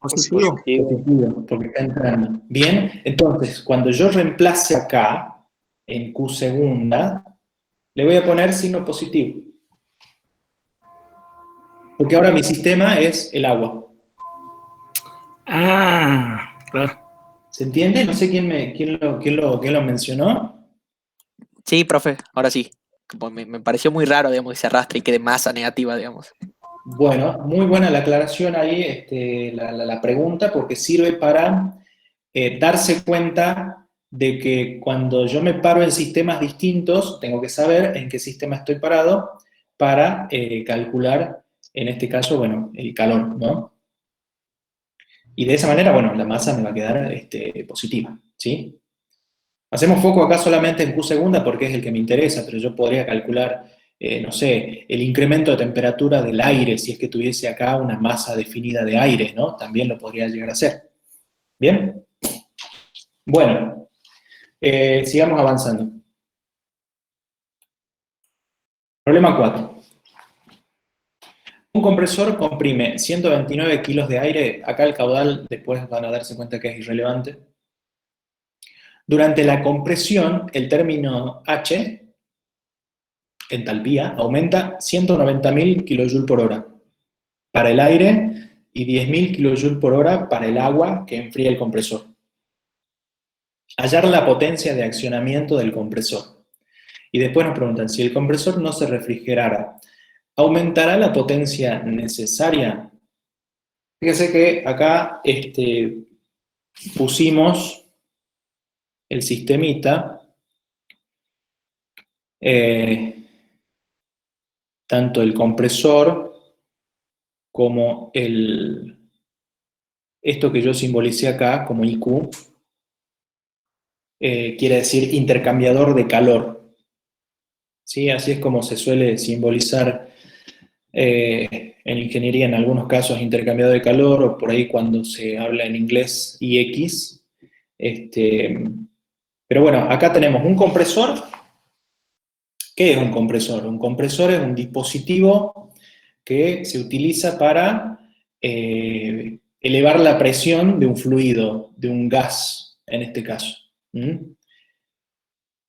Positivo. Positivo, porque está entrando. Bien, entonces, cuando yo reemplace acá, en Q segunda, le voy a poner signo positivo. Porque ahora mi sistema es el agua. Ah, claro. ¿Se entiende? No sé quién lo mencionó. Sí, profe, ahora sí. Como me pareció muy raro, digamos, que se arrastre y quede masa negativa, digamos. Bueno, muy buena la aclaración ahí, la pregunta, porque sirve para darse cuenta de que cuando yo me paro en sistemas distintos, tengo que saber en qué sistema estoy parado para calcular, en este caso, bueno, el calor, ¿no? Y de esa manera, bueno, la masa me va a quedar positiva, ¿sí? Hacemos foco acá solamente en Q segunda porque es el que me interesa, pero yo podría calcular no sé, el incremento de temperatura del aire, si es que tuviese acá una masa definida de aire, ¿no? También lo podría llegar a hacer. ¿Bien? Bueno, sigamos avanzando. Problema 4. Un compresor comprime 129 kilos de aire, acá el caudal después van a darse cuenta que es irrelevante. Durante la compresión, el término H, entalpía, aumenta 190.000 kJ por hora para el aire y 10.000 kJ por hora para el agua que enfría el compresor. Hallar la potencia de accionamiento del compresor. Y después nos preguntan, si el compresor no se refrigerara, ¿aumentará la potencia necesaria? Fíjense que acá pusimos el sistemita, tanto el compresor como esto que yo simbolicé acá como IQ, quiere decir intercambiador de calor. ¿Sí? Así es como se suele simbolizar en ingeniería, en algunos casos intercambiador de calor, o por ahí cuando se habla en inglés IX. Pero bueno, acá tenemos un compresor. ¿Qué es un compresor? Un compresor es un dispositivo que se utiliza para elevar la presión de un fluido, de un gas, en este caso.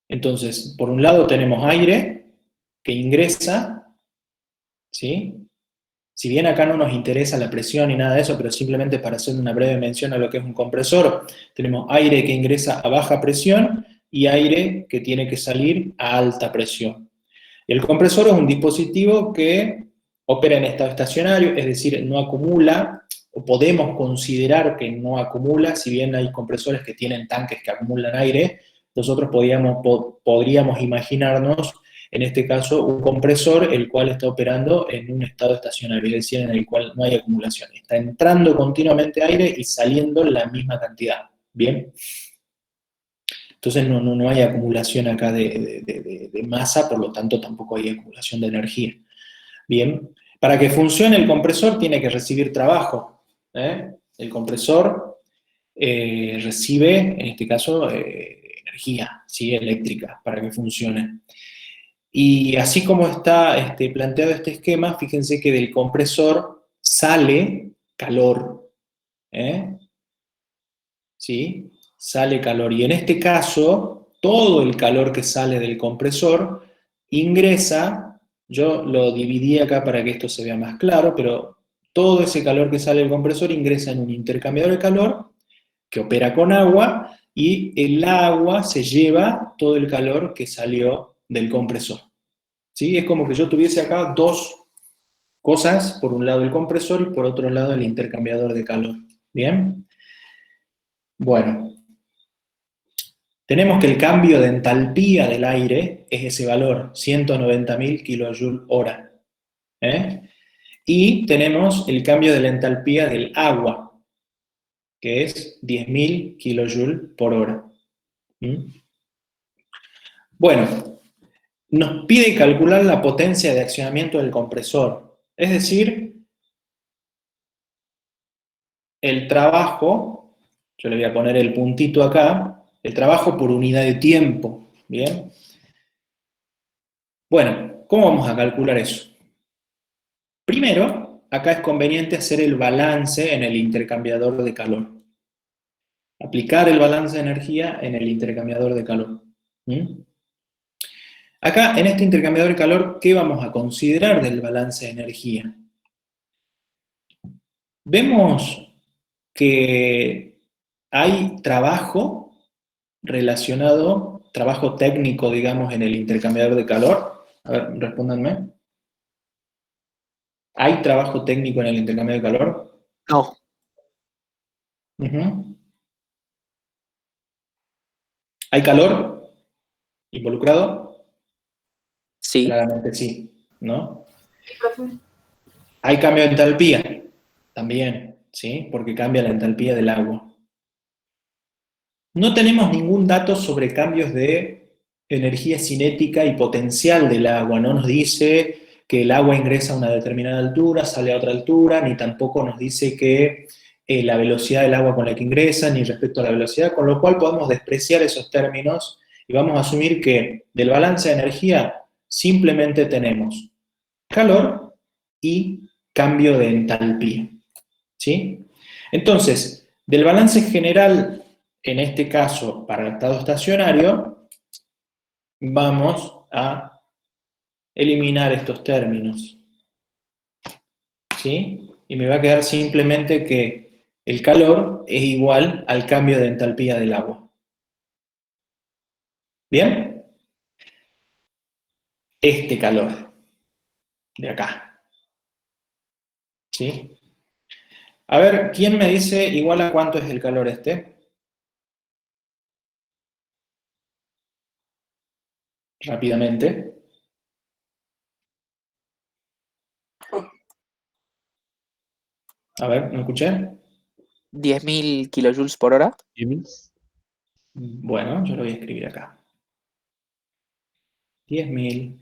Entonces, por un lado tenemos aire que ingresa, ¿sí? Si bien acá no nos interesa la presión ni nada de eso, pero simplemente para hacer una breve mención a lo que es un compresor, tenemos aire que ingresa a baja presión y aire que tiene que salir a alta presión. El compresor es un dispositivo que opera en estado estacionario, es decir, no acumula, o podemos considerar que no acumula, si bien hay compresores que tienen tanques que acumulan aire, nosotros podríamos imaginarnos, en este caso, un compresor el cual está operando en un estado estacionario, es decir, en el cual no hay acumulación. Está entrando continuamente aire y saliendo la misma cantidad. ¿Bien? Entonces no hay acumulación acá de masa, por lo tanto tampoco hay acumulación de energía. Bien, para que funcione el compresor tiene que recibir trabajo. El compresor recibe, en este caso, energía, ¿sí? Eléctrica, para que funcione. Y así como está planteado este esquema, fíjense que del compresor sale calor. ¿Sí? Sale calor. Y en este caso, todo el calor que sale del compresor ingresa, yo lo dividí acá para que esto se vea más claro, pero todo ese calor que sale del compresor ingresa en un intercambiador de calor que opera con agua, y el agua se lleva todo el calor que salió del compresor. ¿Sí? Es como que yo tuviese acá dos cosas, por un lado el compresor y por otro lado el intercambiador de calor. ¿Bien? Bueno, tenemos que el cambio de entalpía del aire es ese valor, 190.000 kJ/hora. Y tenemos el cambio de la entalpía del agua, que es 10.000 kJ/hora. Bueno, nos pide calcular la potencia de accionamiento del compresor, es decir, el trabajo, yo le voy a poner el puntito acá, el trabajo por unidad de tiempo, ¿bien? Bueno, ¿cómo vamos a calcular eso? Primero, acá es conveniente hacer el balance en el intercambiador de calor. Aplicar el balance de energía en el intercambiador de calor. Acá, en este intercambiador de calor, ¿qué vamos a considerar del balance de energía? Vemos que hay trabajo relacionado, trabajo técnico, digamos, en el intercambiador de calor. A ver, respóndanme. ¿Hay trabajo técnico en el intercambiador de calor? No. ¿Hay calor involucrado? Sí. Claramente sí, ¿no? ¿Hay cambio de entalpía? También, ¿sí? Porque cambia la entalpía del agua. No tenemos ningún dato sobre cambios de energía cinética y potencial del agua, no nos dice que el agua ingresa a una determinada altura, sale a otra altura, ni tampoco nos dice que la velocidad del agua con la que ingresa, ni respecto a la velocidad, con lo cual podemos despreciar esos términos y vamos a asumir que del balance de energía simplemente tenemos calor y cambio de entalpía, ¿sí? Entonces, del balance general, en este caso, para el estado estacionario, vamos a eliminar estos términos, ¿sí? Y me va a quedar simplemente que el calor es igual al cambio de entalpía del agua. ¿Bien? Este calor de acá, ¿sí? A ver, ¿quién me dice igual a cuánto es el calor este? Rápidamente. A ver, ¿me escuché? 10.000 kilojoules por hora. Bueno, yo lo voy a escribir acá. 10.000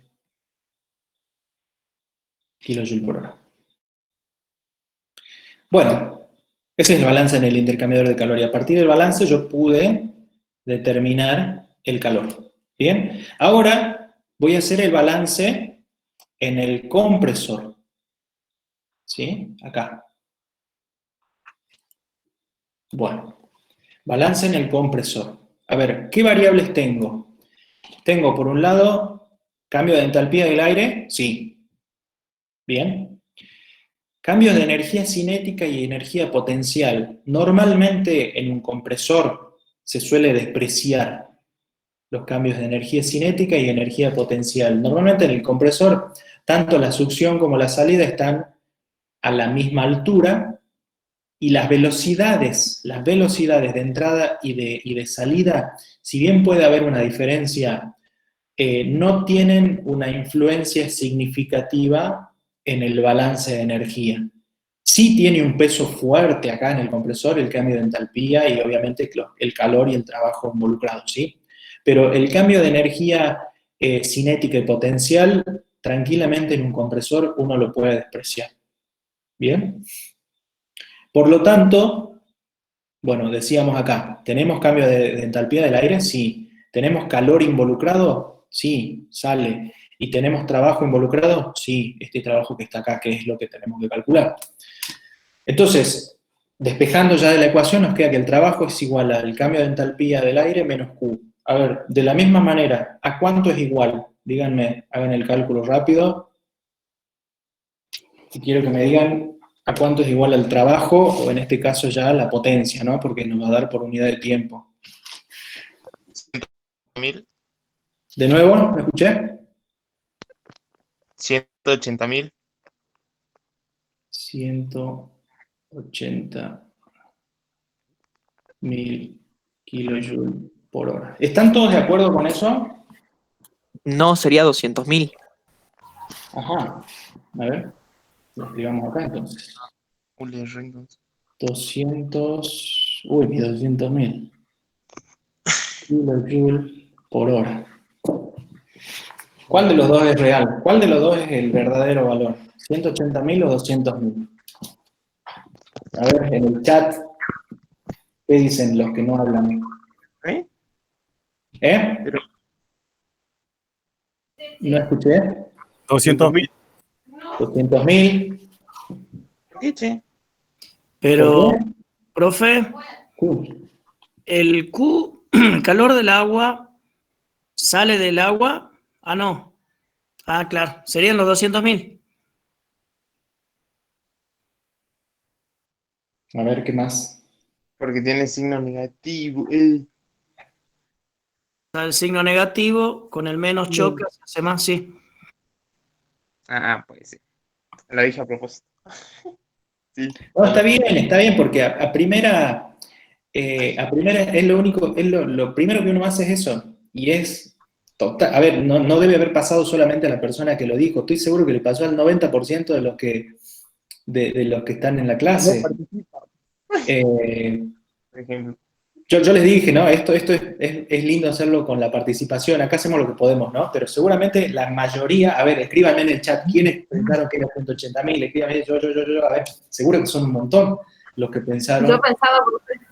kilojoules por hora. Bueno, ese es el balance en el intercambiador de calor y a partir del balance yo pude determinar el calor. ¿Bien? Ahora voy a hacer el balance en el compresor. ¿Sí? Acá. Bueno, balance en el compresor. A ver, ¿qué variables tengo? Tengo, por un lado, cambio de entalpía del aire, sí. Bien. Cambios de energía cinética y energía potencial. Normalmente en un compresor se suele despreciar los cambios de energía cinética y energía potencial. Normalmente en el compresor, tanto la succión como la salida están a la misma altura y las velocidades de entrada y de salida, si bien puede haber una diferencia, no tienen una influencia significativa en el balance de energía. Sí tiene un peso fuerte acá en el compresor el cambio de entalpía y obviamente el calor y el trabajo involucrado, ¿sí? Pero el cambio de energía cinética y potencial, tranquilamente en un compresor uno lo puede despreciar. ¿Bien? Por lo tanto, bueno, decíamos acá, ¿tenemos cambio de entalpía del aire? Sí. ¿Tenemos calor involucrado? Sí, sale. ¿Y tenemos trabajo involucrado? Sí, este trabajo que está acá, que es lo que tenemos que calcular. Entonces, despejando ya de la ecuación, nos queda que el trabajo es igual al cambio de entalpía del aire menos Q. A ver, de la misma manera, ¿a cuánto es igual? Díganme, hagan el cálculo rápido. Y quiero que me digan a cuánto es igual al trabajo, o en este caso ya la potencia, ¿no? Porque nos va a dar por unidad de tiempo. 100.000. ¿De nuevo? ¿Me escuché? 180.000. 180.000 kilojoules por hora. ¿Están todos de acuerdo con eso? No, sería 200.000. Ajá. A ver, lo escribamos acá entonces. 200, uy, 200.000 kilojoules por hora. ¿Cuál de los dos es real? ¿Cuál de los dos es el verdadero valor? ¿180.000 o 200.000? A ver, en el chat, ¿qué dicen los que no hablan? ¿Eh? ¿Eh? Pero- ¿No escuché? 200.000. 200.000. ¿Qué, che? Pero, ¿Por qué? profe, el Q, el calor del agua, sale del agua. Ah, no. Ah, claro. Serían los 200.000. A ver, ¿qué más? Porque tiene signo negativo. El signo negativo con el menos choque se hace más, sí. Pues sí. Lo dije a propósito. Sí. No, está bien, porque a primera es lo único, es lo primero que uno hace es eso. Y es total. A ver, no debe haber pasado solamente a la persona que lo dijo. Estoy seguro que le pasó al 90% de los que están en la clase. Por ejemplo. Yo les dije, ¿no? Esto es lindo hacerlo con la participación, acá hacemos lo que podemos, ¿no? Pero seguramente la mayoría, a ver, escríbanme en el chat, ¿quiénes pensaron que era 180.000? Escríbanme yo, a ver, seguro que son un montón los que pensaron. Yo pensaba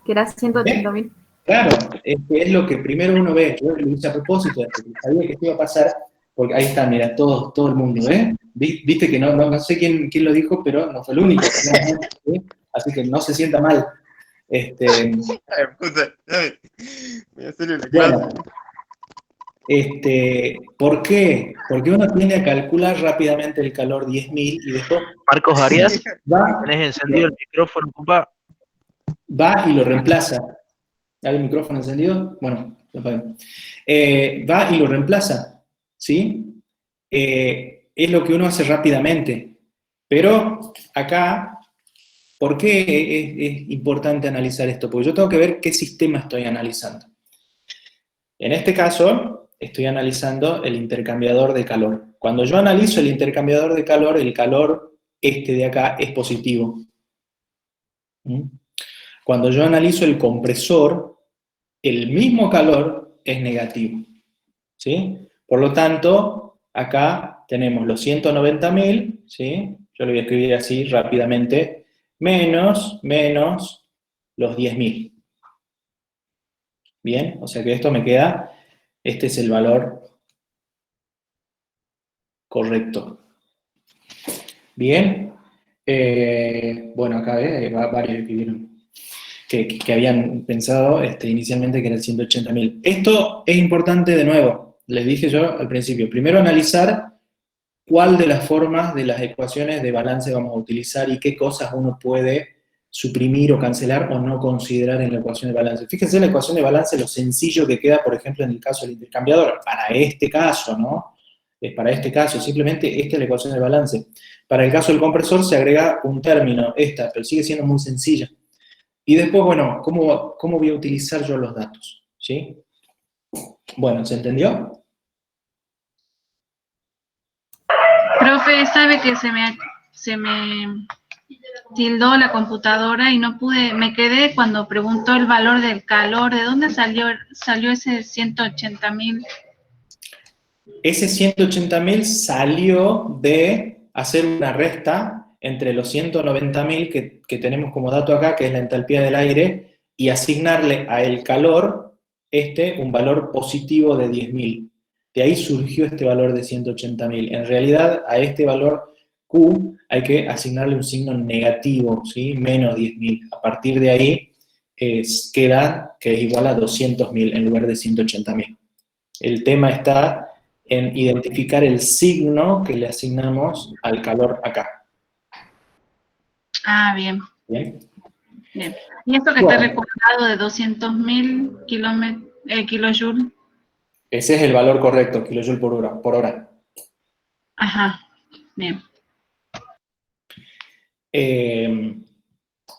que era 180.000. Claro, es lo que primero uno ve, yo lo hice a propósito, porque sabía que esto iba a pasar, porque ahí está, mira, todo el mundo, ¿eh? Viste que no sé quién lo dijo, pero no fue el único, ¿sí? Así que no se sienta mal. Ay, puta, ay, voy a hacerle una clase. Bueno, ¿por qué? Porque uno tiene que calcular rápidamente el calor 10.000 y después Marcos Arias, va, tenés encendido el micrófono, compa. va y lo reemplaza. ¿Hay el micrófono encendido? Bueno, lo podemos. Va y lo reemplaza, ¿sí? Es lo que uno hace rápidamente. Pero acá, ¿por qué es importante analizar esto? Porque yo tengo que ver qué sistema estoy analizando. En este caso, estoy analizando el intercambiador de calor. Cuando yo analizo el intercambiador de calor, el calor de acá es positivo. Cuando yo analizo el compresor, el mismo calor es negativo, ¿sí? Por lo tanto, acá tenemos los 190.000, ¿sí? Yo lo voy a escribir así rápidamente, menos los 10.000. Bien, o sea que esto me queda, este es el valor correcto. Bien, bueno, acá varios escribieron que habían pensado inicialmente que era el 180.000. Esto es importante de nuevo, les dije yo al principio. Primero analizar cuál de las formas de las ecuaciones de balance vamos a utilizar y qué cosas uno puede suprimir o cancelar o no considerar en la ecuación de balance. Fíjense en la ecuación de balance lo sencillo que queda, por ejemplo, en el caso del intercambiador. Para este caso, ¿no? Para este caso, simplemente esta es la ecuación de balance. Para el caso del compresor se agrega un término, pero sigue siendo muy sencilla. Y después, bueno, ¿cómo voy a utilizar yo los datos? ¿Sí? Bueno, ¿se entendió? Profe, sabe que se me tildó la computadora y no pude, me quedé cuando preguntó el valor del calor. ¿De dónde salió ese 180.000? Ese 180.000 salió de hacer una resta entre los 190.000 que tenemos como dato acá, que es la entalpía del aire, y asignarle a el calor un valor positivo de 10.000. De ahí surgió este valor de 180.000. En realidad, a este valor Q hay que asignarle un signo negativo, ¿sí? Menos 10.000. A partir de ahí queda que es igual a 200.000 en lugar de 180.000. El tema está en identificar el signo que le asignamos al calor acá. Ah, bien. Bien. Bien. ¿Y esto que está recordado de 200.000 kilojoules? Ese es el valor correcto, kilojoule por hora. Ajá, bien.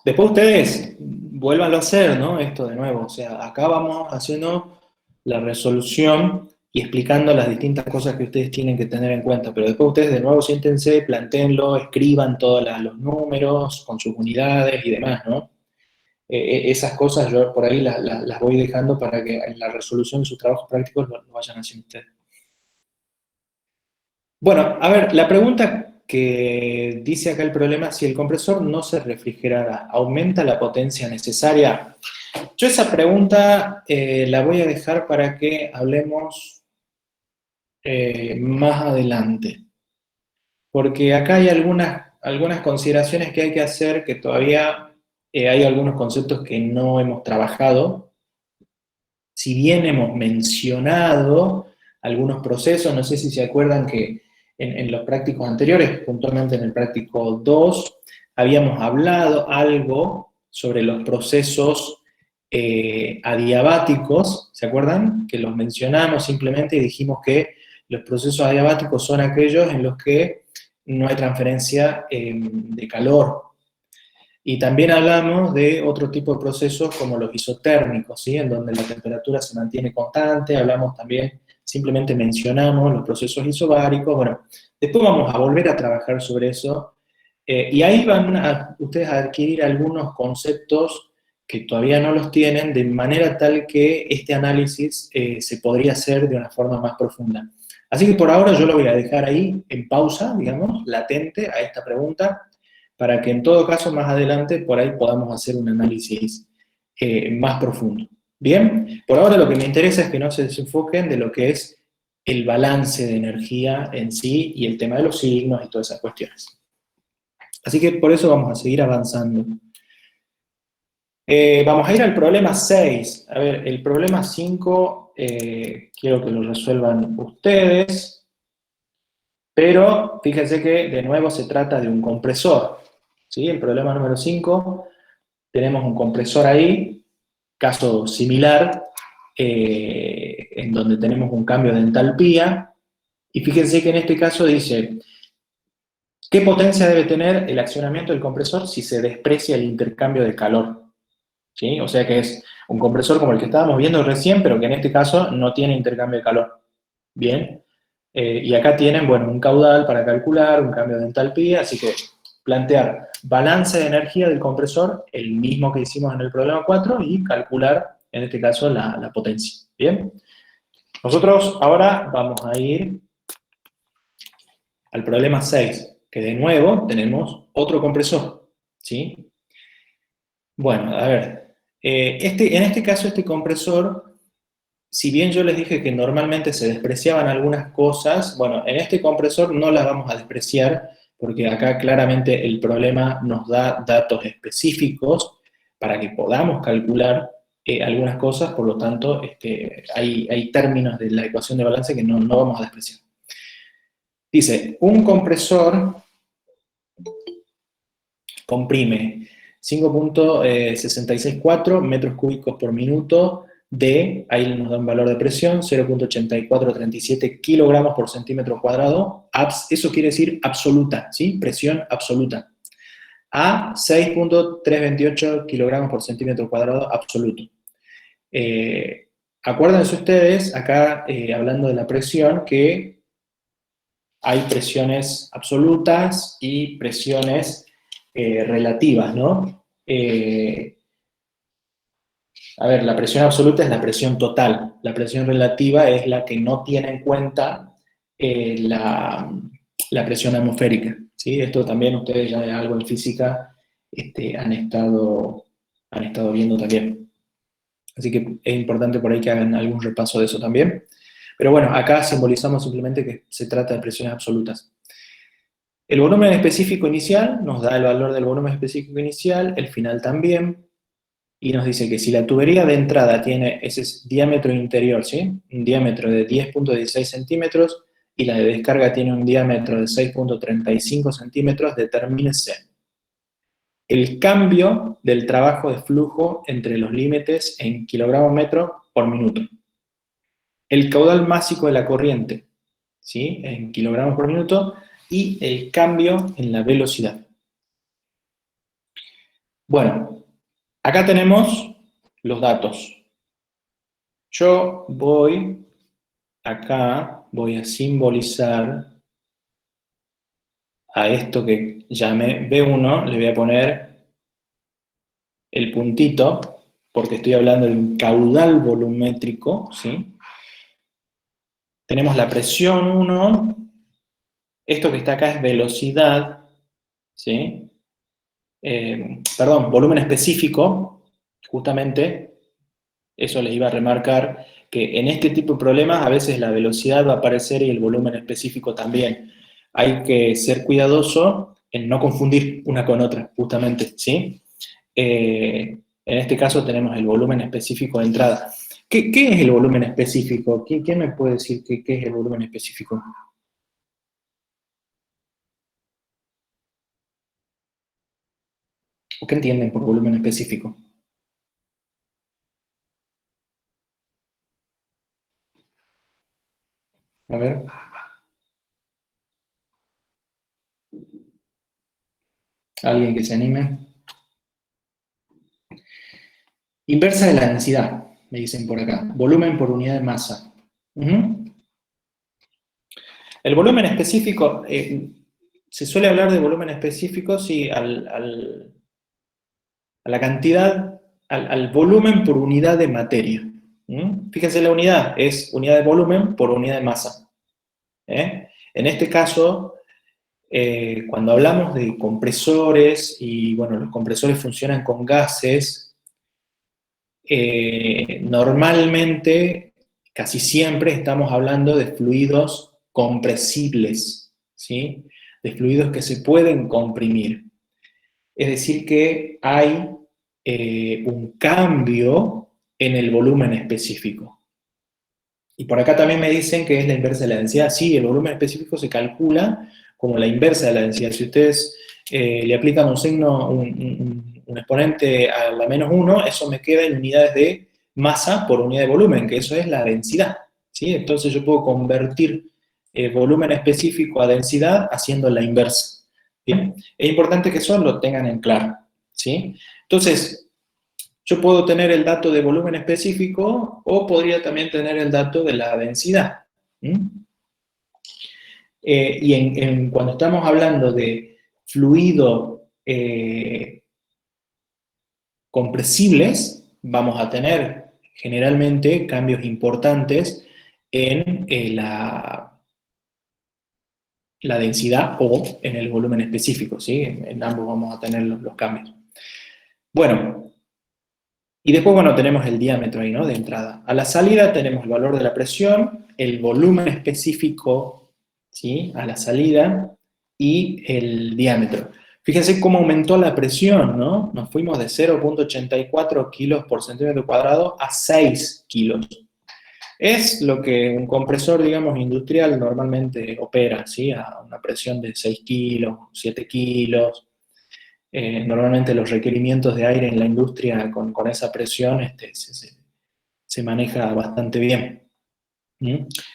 Después ustedes vuélvanlo a hacer, ¿no? Esto de nuevo, o sea, acá vamos haciendo la resolución y explicando las distintas cosas que ustedes tienen que tener en cuenta, pero después ustedes de nuevo siéntense, plantéenlo, escriban todos los números con sus unidades y demás, ¿no? Esas cosas yo por ahí las voy dejando para que en la resolución de sus trabajos prácticos lo vayan haciendo ustedes. Bueno, a ver, la pregunta que dice acá el problema, si el compresor no se refrigerara, ¿aumenta la potencia necesaria? Yo esa pregunta la voy a dejar para que hablemos más adelante. Porque acá hay algunas consideraciones que hay que hacer que todavía hay algunos conceptos que no hemos trabajado. Si bien hemos mencionado algunos procesos, no sé si se acuerdan que en los prácticos anteriores, puntualmente en el práctico 2, habíamos hablado algo sobre los procesos adiabáticos, ¿se acuerdan? Que los mencionamos simplemente y dijimos que los procesos adiabáticos son aquellos en los que no hay transferencia de calor. Y también hablamos de otro tipo de procesos como los isotérmicos, ¿sí? En donde la temperatura se mantiene constante, hablamos también, simplemente mencionamos los procesos isobáricos. Bueno, después vamos a volver a trabajar sobre eso, y ahí van ustedes a adquirir algunos conceptos que todavía no los tienen, de manera tal que este análisis se podría hacer de una forma más profunda. Así que por ahora yo lo voy a dejar ahí en pausa, digamos, latente a esta pregunta, para que en todo caso más adelante por ahí podamos hacer un análisis más profundo. Bien, por ahora lo que me interesa es que no se desenfoquen de lo que es el balance de energía en sí y el tema de los signos y todas esas cuestiones. Así que por eso vamos a seguir avanzando. Vamos a ir al problema 6. A ver, el problema 5 quiero que lo resuelvan ustedes, pero fíjense que de nuevo se trata de un compresor. ¿Sí? El problema número 5, tenemos un compresor ahí, caso similar, en donde tenemos un cambio de entalpía, y fíjense que en este caso dice, ¿qué potencia debe tener el accionamiento del compresor si se desprecia el intercambio de calor? ¿Sí? O sea que es un compresor como el que estábamos viendo recién, pero que en este caso no tiene intercambio de calor. Bien, y acá tienen, bueno, un caudal para calcular, un cambio de entalpía, así que plantear balance de energía del compresor, el mismo que hicimos en el problema 4, y calcular, en este caso, la potencia. Bien, nosotros ahora vamos a ir al problema 6, que de nuevo tenemos otro compresor, ¿sí? Bueno, a ver, en este caso este compresor, si bien yo les dije que normalmente se despreciaban algunas cosas, bueno, en este compresor no las vamos a despreciar, porque acá claramente el problema nos da datos específicos para que podamos calcular algunas cosas, por lo tanto, hay términos de la ecuación de balance que no vamos a despreciar. Dice, un compresor comprime 5.664 metros cúbicos por minuto de, ahí nos da un valor de presión, 0.8437 kilogramos por centímetro cuadrado, eso quiere decir absoluta, ¿sí? Presión absoluta, a 6.328 kilogramos por centímetro cuadrado absoluto. Acuérdense ustedes, acá hablando de la presión, que hay presiones absolutas y presiones relativas, ¿no? A ver, la presión absoluta es la presión total, la presión relativa es la que no tiene en cuenta la presión atmosférica, ¿sí? Esto también ustedes ya algo en física han estado viendo también. Así que es importante por ahí que hagan algún repaso de eso también. Pero bueno, acá simbolizamos simplemente que se trata de presiones absolutas. El volumen específico inicial nos da el valor del volumen específico inicial, el final también, y nos dice que si la tubería de entrada tiene ese diámetro interior, ¿sí? Un diámetro de 10.16 centímetros, y la de descarga tiene un diámetro de 6.35 centímetros, determínese el cambio del trabajo de flujo entre los límites en kilogramos metro por minuto. El caudal másico de la corriente, ¿sí? En kilogramos por minuto, y el cambio en la velocidad. Bueno, acá tenemos los datos. Yo voy a simbolizar a esto que llamé B1, le voy a poner el puntito, porque estoy hablando de un caudal volumétrico, ¿sí? Tenemos la presión 1, esto que está acá es velocidad, ¿sí? Perdón, volumen específico, justamente, eso les iba a remarcar, que en este tipo de problemas a veces la velocidad va a aparecer y el volumen específico también. Hay que ser cuidadoso en no confundir una con otra, justamente, ¿sí? En este caso tenemos el volumen específico de entrada. ¿Qué es el volumen específico? ¿Quién me puede decir qué es el volumen específico? ¿O qué entienden por volumen específico? A ver. ¿Alguien que se anime? Inversa de la densidad, me dicen por acá. Volumen por unidad de masa. El volumen específico, se suele hablar de volumen específico, sí, a la cantidad al volumen por unidad de materia. Fíjense, la unidad es unidad de volumen por unidad de masa. En este caso, cuando hablamos de compresores, y bueno, los compresores funcionan con gases, normalmente, casi siempre estamos hablando de fluidos compresibles, ¿sí? De fluidos que se pueden comprimir. Es decir, que hay un cambio en el volumen específico. Y por acá también me dicen que es la inversa de la densidad. Sí, el volumen específico se calcula como la inversa de la densidad. Si ustedes le aplican un signo, un exponente a la -1, eso me queda en unidades de masa por unidad de volumen, que eso es la densidad, ¿sí? Entonces yo puedo convertir volumen específico a densidad haciendo la inversa. ¿Bien? Es importante que eso lo tengan en claro, ¿sí? Entonces, yo puedo tener el dato de volumen específico o podría también tener el dato de la densidad. Y cuando estamos hablando de fluido compresibles, vamos a tener generalmente cambios importantes en la densidad o en el volumen específico, ¿sí? En ambos vamos a tener los cambios. Bueno, y después, bueno, tenemos el diámetro ahí, ¿no? De entrada. A la salida tenemos el valor de la presión, el volumen específico, ¿sí? A la salida, y el diámetro. Fíjense cómo aumentó la presión, ¿no? Nos fuimos de 0,84 kilos por centímetro cuadrado a 6 kilos. Es lo que un compresor, digamos, industrial normalmente opera, ¿sí? A una presión de 6 kilos, 7 kilos. Normalmente los requerimientos de aire en la industria con esa presión se maneja bastante bien.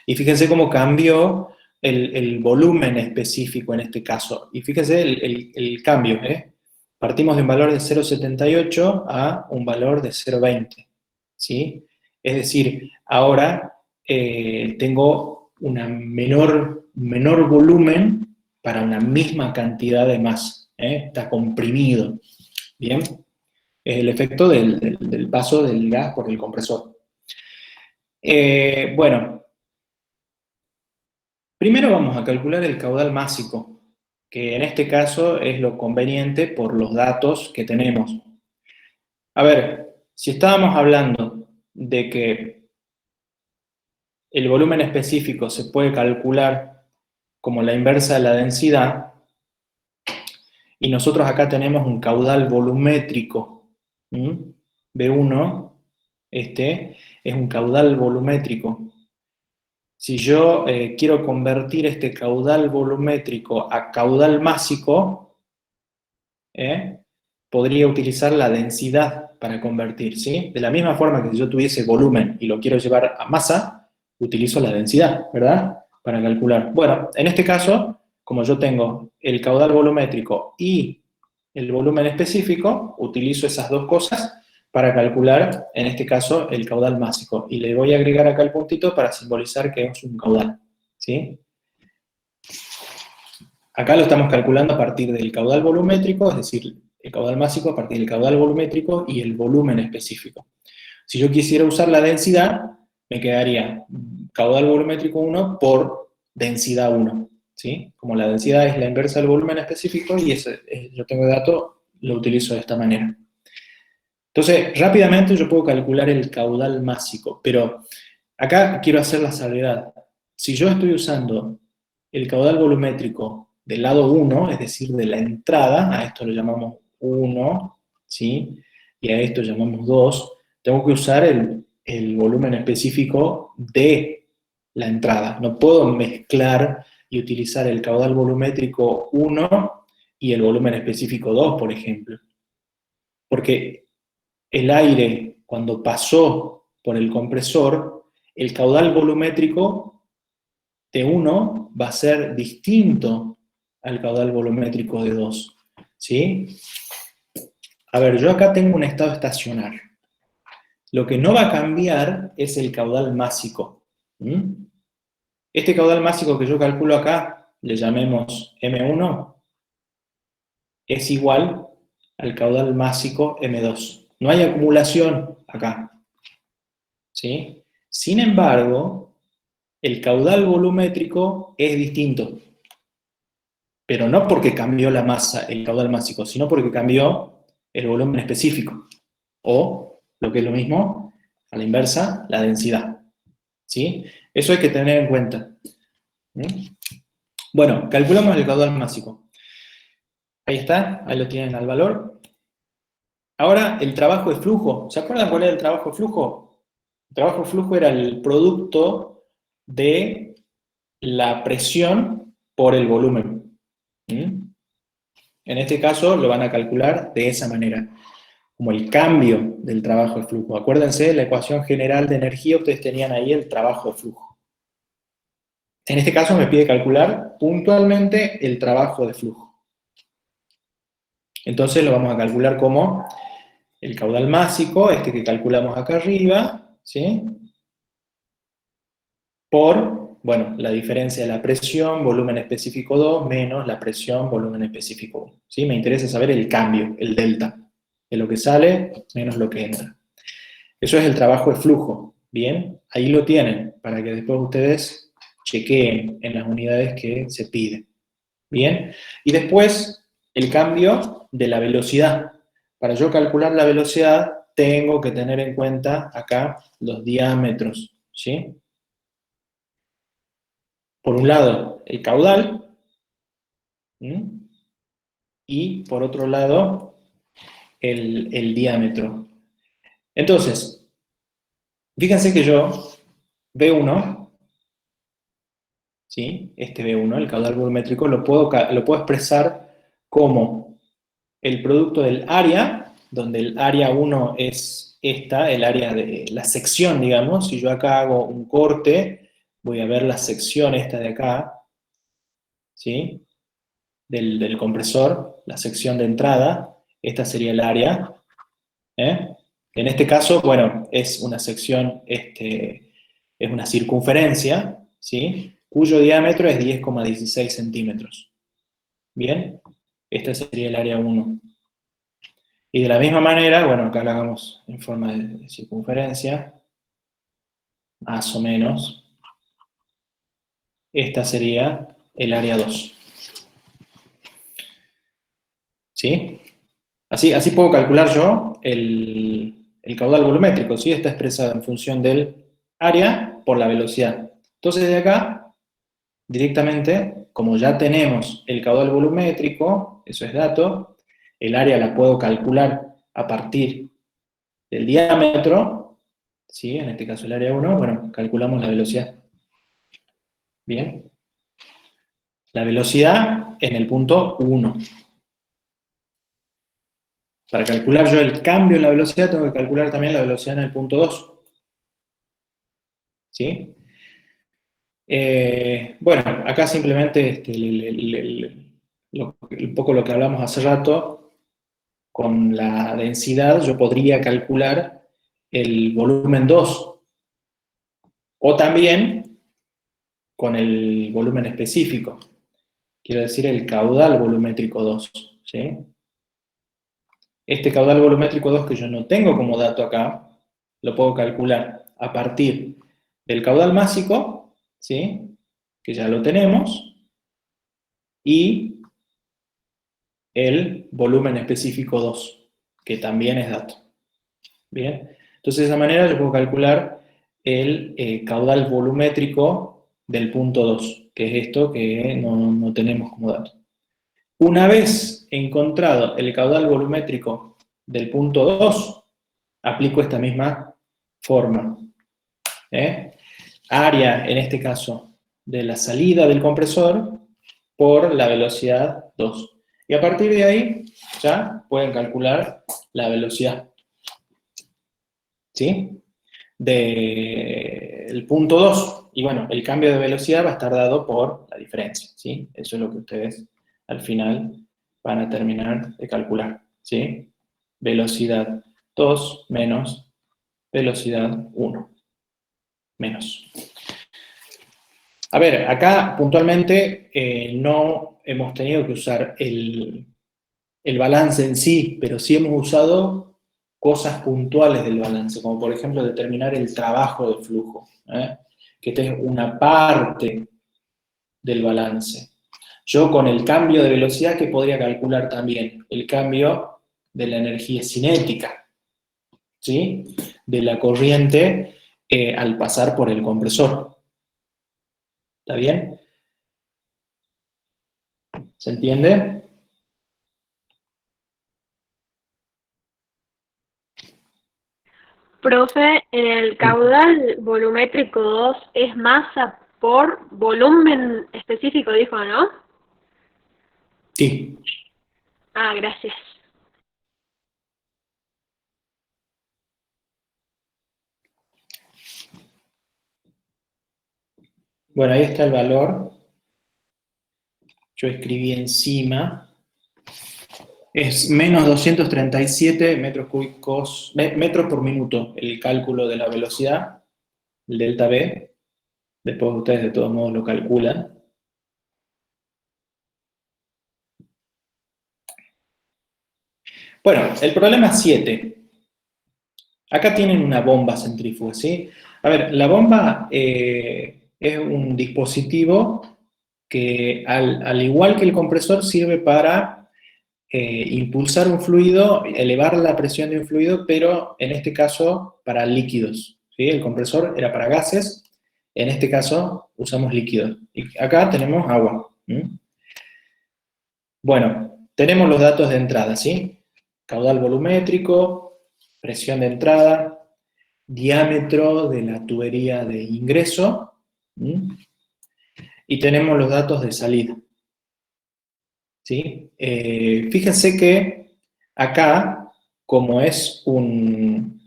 Y fíjense cómo cambió el volumen específico en este caso. Y fíjense el cambio, Partimos de un valor de 0,78 a un valor de 0,20, ¿sí? Es decir, ahora tengo una menor volumen para una misma cantidad de masa. Está comprimido, ¿bien? Es el efecto del paso del gas por el compresor. Bueno, primero vamos a calcular el caudal másico, que en este caso es lo conveniente por los datos que tenemos. A ver, si estábamos hablando de que el volumen específico se puede calcular como la inversa de la densidad, y nosotros acá tenemos un caudal volumétrico, B1, este es un caudal volumétrico. Si yo quiero convertir este caudal volumétrico a caudal másico, podría utilizar la densidad para convertir, ¿sí? De la misma forma que si yo tuviese volumen y lo quiero llevar a masa, utilizo la densidad, ¿verdad? Para calcular. Bueno, en este caso, como yo tengo el caudal volumétrico y el volumen específico, utilizo esas dos cosas para calcular, en este caso, el caudal másico. Y le voy a agregar acá el puntito para simbolizar que es un caudal, ¿sí? Acá lo estamos calculando a partir del caudal volumétrico, es decir, el caudal másico a partir del caudal volumétrico y el volumen específico. Si yo quisiera usar la densidad, me quedaría caudal volumétrico 1 por densidad 1, ¿sí? Como la densidad es la inversa del volumen específico y yo tengo el dato, lo utilizo de esta manera. Entonces, rápidamente yo puedo calcular el caudal másico, pero acá quiero hacer la salvedad. Si yo estoy usando el caudal volumétrico del lado 1, es decir, de la entrada, a esto lo llamamos 1, ¿sí? Y a esto llamamos 2, tengo que usar el volumen específico de la entrada. No puedo mezclar y utilizar el caudal volumétrico 1 y el volumen específico 2, por ejemplo. Porque el aire, cuando pasó por el compresor, el caudal volumétrico de 1 va a ser distinto al caudal volumétrico de 2, ¿sí? A ver, yo acá tengo un estado estacionario. Lo que no va a cambiar es el caudal másico. Este caudal másico que yo calculo acá, le llamemos M1, es igual al caudal másico M2. No hay acumulación acá. ¿Sí? Sin embargo, el caudal volumétrico es distinto. Pero no porque cambió la masa, el caudal másico, sino porque cambió el volumen específico. O, lo que es lo mismo, a la inversa, la densidad. ¿Sí? Eso hay que tener en cuenta. ¿Sí? Bueno, calculamos el caudal másico. Ahí está, ahí lo tienen al valor. Ahora, el trabajo de flujo. ¿Se acuerdan cuál era el trabajo de flujo? El trabajo de flujo era el producto de la presión por el volumen. ¿Mm? En este caso lo van a calcular de esa manera, como el cambio del trabajo de flujo. Acuérdense, la ecuación general de energía, ustedes tenían ahí el trabajo de flujo. En este caso me pide calcular puntualmente el trabajo de flujo. Entonces lo vamos a calcular como el caudal másico, este que calculamos acá arriba, ¿sí? Por, bueno, la diferencia de la presión, volumen específico 2, menos la presión, volumen específico 1. ¿Sí? Me interesa saber el cambio, el delta, de lo que sale menos lo que entra. Eso es el trabajo de flujo, ¿bien? Ahí lo tienen, para que después ustedes chequeen en las unidades que se piden, ¿bien? Y después, el cambio de la velocidad. Para yo calcular la velocidad, tengo que tener en cuenta acá los diámetros, ¿sí? Por un lado, el caudal, ¿sí? Y por otro lado, el diámetro. Entonces, fíjense que yo, B1, ¿sí? Este B1, el caudal volumétrico, lo puedo expresar como el producto del área, donde el área 1 es esta, el área de la sección, digamos. Si yo acá hago un corte, voy a ver la sección esta de acá, ¿sí? Del compresor, la sección de entrada, esta sería el área. En este caso, bueno, es una sección, es una circunferencia, ¿sí? Cuyo diámetro es 10,16 centímetros. Bien, esta sería el área 1. Y de la misma manera, bueno, acá lo hagamos en forma de circunferencia, más o menos. Esta sería el área 2. ¿Sí? Así puedo calcular yo el caudal volumétrico, ¿sí? Está expresado en función del área por la velocidad. Entonces de acá, directamente, como ya tenemos el caudal volumétrico, eso es dato, el área la puedo calcular a partir del diámetro, ¿sí? En este caso el área 1, bueno, calculamos la velocidad. Bien. La velocidad en el punto 1. Para calcular yo el cambio en la velocidad, tengo que calcular también la velocidad en el punto 2. ¿Sí? Bueno, acá simplemente un poco lo que hablamos hace rato, con la densidad yo podría calcular el volumen 2, o también con el volumen específico, quiero decir el caudal volumétrico 2, ¿sí? Este caudal volumétrico 2 que yo no tengo como dato acá, lo puedo calcular a partir del caudal másico, ¿sí? Que ya lo tenemos, y el volumen específico 2, que también es dato. Bien, entonces de esa manera yo puedo calcular el caudal volumétrico del punto 2, que es esto que no tenemos como dato. Una vez encontrado el caudal volumétrico del punto 2, aplico esta misma forma. Área, en este caso, de la salida del compresor por la velocidad 2. Y a partir de ahí ya pueden calcular la velocidad, ¿sí? Del punto 2. Y bueno, el cambio de velocidad va a estar dado por la diferencia, ¿sí? Eso es lo que ustedes al final van a terminar de calcular, ¿sí? Velocidad 2 menos velocidad 1. Menos. A ver, acá puntualmente no hemos tenido que usar el balance en sí, pero sí hemos usado cosas puntuales del balance, como por ejemplo determinar el trabajo del flujo, que esta es una parte del balance. Yo con el cambio de velocidad que podría calcular también el cambio de la energía cinética, ¿sí? De la corriente al pasar por el compresor. ¿Está bien? ¿Se entiende? Profe, en el caudal volumétrico 2 es masa por volumen específico, dijo, ¿no? Sí. Ah, gracias. Bueno, ahí está el valor. Yo escribí encima. Es menos 237 metros cúbicos, metros por minuto, el cálculo de la velocidad, el delta V. Después ustedes de todos modos lo calculan. Bueno, el problema 7. Acá tienen una bomba centrífuga, ¿sí? A ver, la bomba es un dispositivo que, al igual que el compresor, sirve para impulsar un fluido, elevar la presión de un fluido, pero en este caso para líquidos, ¿sí? El compresor era para gases, en este caso usamos líquidos. Y acá tenemos agua. Bueno, tenemos los datos de entrada, ¿sí? Caudal volumétrico, presión de entrada, diámetro de la tubería de ingreso, y tenemos los datos de salida. ¿Sí? Fíjense que acá, como es un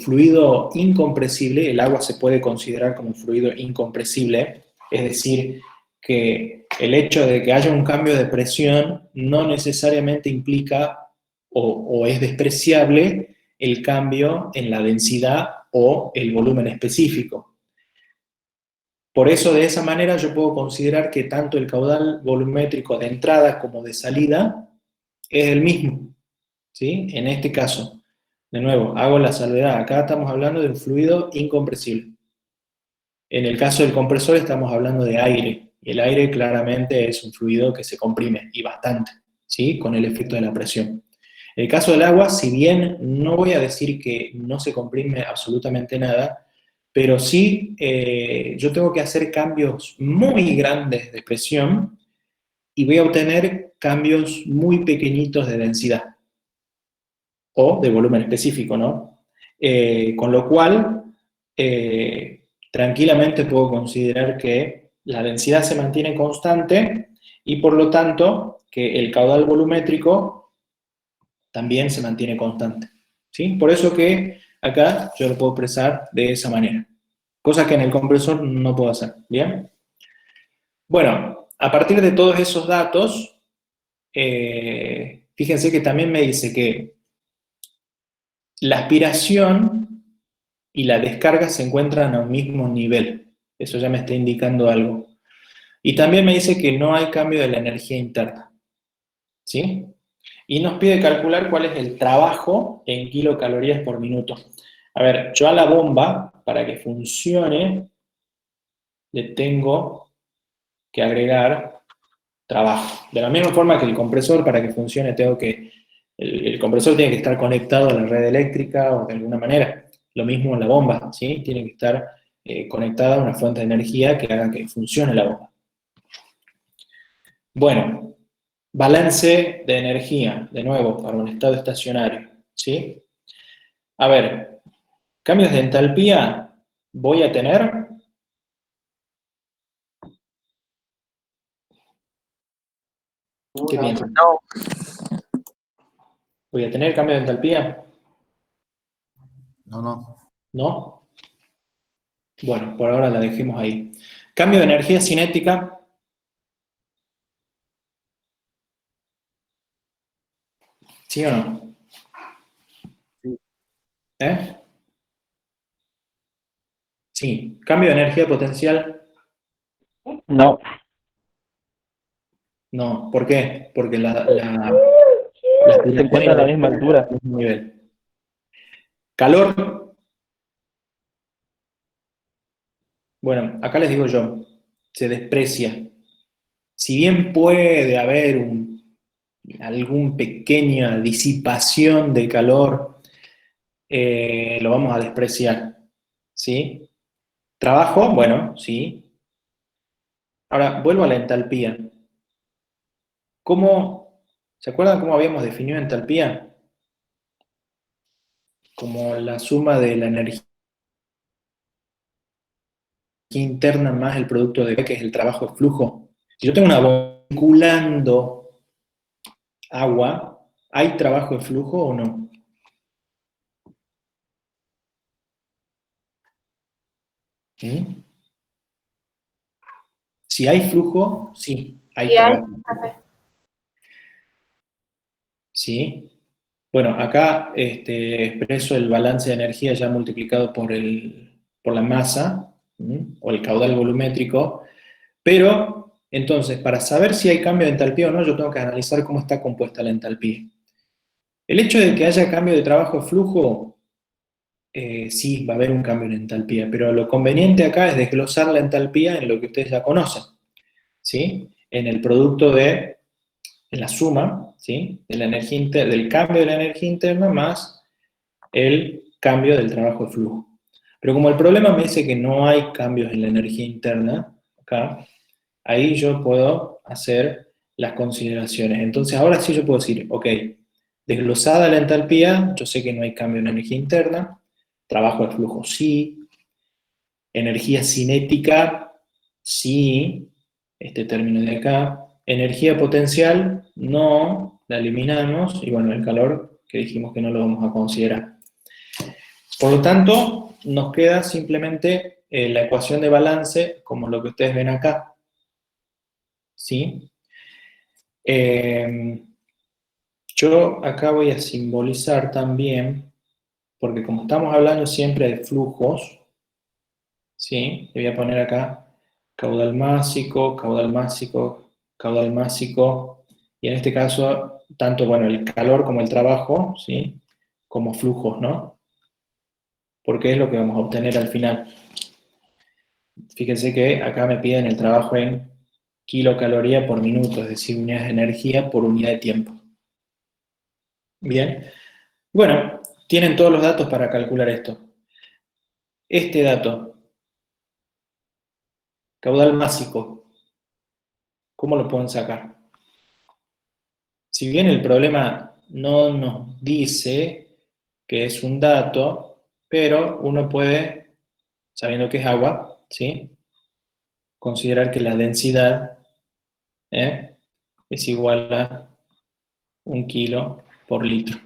fluido incompresible, el agua se puede considerar como un fluido incompresible, es decir, que el hecho de que haya un cambio de presión no necesariamente implica o es despreciable el cambio en la densidad o el volumen específico. Por eso, de esa manera, yo puedo considerar que tanto el caudal volumétrico de entrada como de salida es el mismo, ¿sí? En este caso, de nuevo, hago la salvedad. Acá estamos hablando de un fluido incompresible. En el caso del compresor estamos hablando de aire, y el aire claramente es un fluido que se comprime, y bastante, ¿sí? Con el efecto de la presión. En el caso del agua, si bien no voy a decir que no se comprime absolutamente nada, pero sí yo tengo que hacer cambios muy grandes de presión y voy a obtener cambios muy pequeñitos de densidad o de volumen específico, ¿no? Con lo cual, tranquilamente puedo considerar que la densidad se mantiene constante y por lo tanto que el caudal volumétrico también se mantiene constante, ¿sí? Por eso que acá yo lo puedo expresar de esa manera, cosa que en el compresor no puedo hacer, ¿bien? Bueno, a partir de todos esos datos, fíjense que también me dice que la aspiración y la descarga se encuentran a un mismo nivel. Eso ya me está indicando algo. Y también me dice que no hay cambio de la energía interna, ¿sí? Y nos pide calcular cuál es el trabajo en kilocalorías por minuto. A ver, yo a la bomba, para que funcione, le tengo que agregar trabajo. De la misma forma que el compresor, para que funcione, el compresor tiene que estar conectado a la red eléctrica o de alguna manera. Lo mismo en la bomba, ¿sí? Tiene que estar conectada a una fuente de energía que haga que funcione la bomba. Bueno, balance de energía, de nuevo, para un estado estacionario, ¿sí? A ver, cambios de entalpía voy a tener. ¿Qué piensan? No. ¿Voy a tener cambios de entalpía? No. ¿No? Bueno, por ahora la dejemos ahí. Cambio de energía cinética. ¿Sí o no? ¿Eh? Sí. Cambio de energía potencial. No. No. ¿Por qué? Porque la Las Se encuentra a la misma altura. mismo nivel. Calor. Bueno, acá les digo yo, se desprecia. Si bien puede haber algún pequeña disipación de calor, lo vamos a despreciar, ¿sí? Trabajo, bueno, sí. Ahora, vuelvo a la entalpía. ¿Se acuerdan cómo habíamos definido entalpía? Como la suma de la energía interna más el producto de B, que es el trabajo de flujo. Si yo tengo una bomba circulando agua, ¿hay trabajo de flujo o no? ¿Mm? Si hay flujo, sí, hay Sí, hay. trabajo. ¿Sí? Bueno, acá expreso el balance de energía ya multiplicado por la masa, o el caudal volumétrico, pero entonces, para saber si hay cambio de entalpía o no, yo tengo que analizar cómo está compuesta la entalpía. El hecho de que haya cambio de trabajo de flujo, sí, va a haber un cambio en entalpía, pero lo conveniente acá es desglosar la entalpía en lo que ustedes ya conocen, ¿sí? En el producto en la suma, ¿sí? De la energía del cambio de la energía interna más el cambio del trabajo de flujo. Pero como el problema me dice que no hay cambios en la energía interna, acá, ahí yo puedo hacer las consideraciones. Entonces ahora sí yo puedo decir, ok, desglosada la entalpía, yo sé que no hay cambio en la energía interna, trabajo de flujo sí, energía cinética sí, este término de acá, energía potencial no, la eliminamos, y bueno, el calor que dijimos que no lo vamos a considerar. Por lo tanto, nos queda simplemente la ecuación de balance, como lo que ustedes ven acá. ¿Sí? Yo acá voy a simbolizar también, porque como estamos hablando siempre de flujos, ¿sí? Le voy a poner acá caudal másico, caudal másico, caudal másico, y en este caso, tanto bueno, el calor como el trabajo, ¿sí? Como flujos, ¿no? Porque es lo que vamos a obtener al final. Fíjense que acá me piden el trabajo en kilocaloría por minuto, es decir, unidades de energía por unidad de tiempo. Bien. Bueno, tienen todos los datos para calcular esto. Este dato, caudal másico, ¿cómo lo pueden sacar? Si bien el problema no nos dice que es un dato, pero uno puede, sabiendo que es agua, ¿sí? Considerar que la densidad es igual a 1 kilo por litro.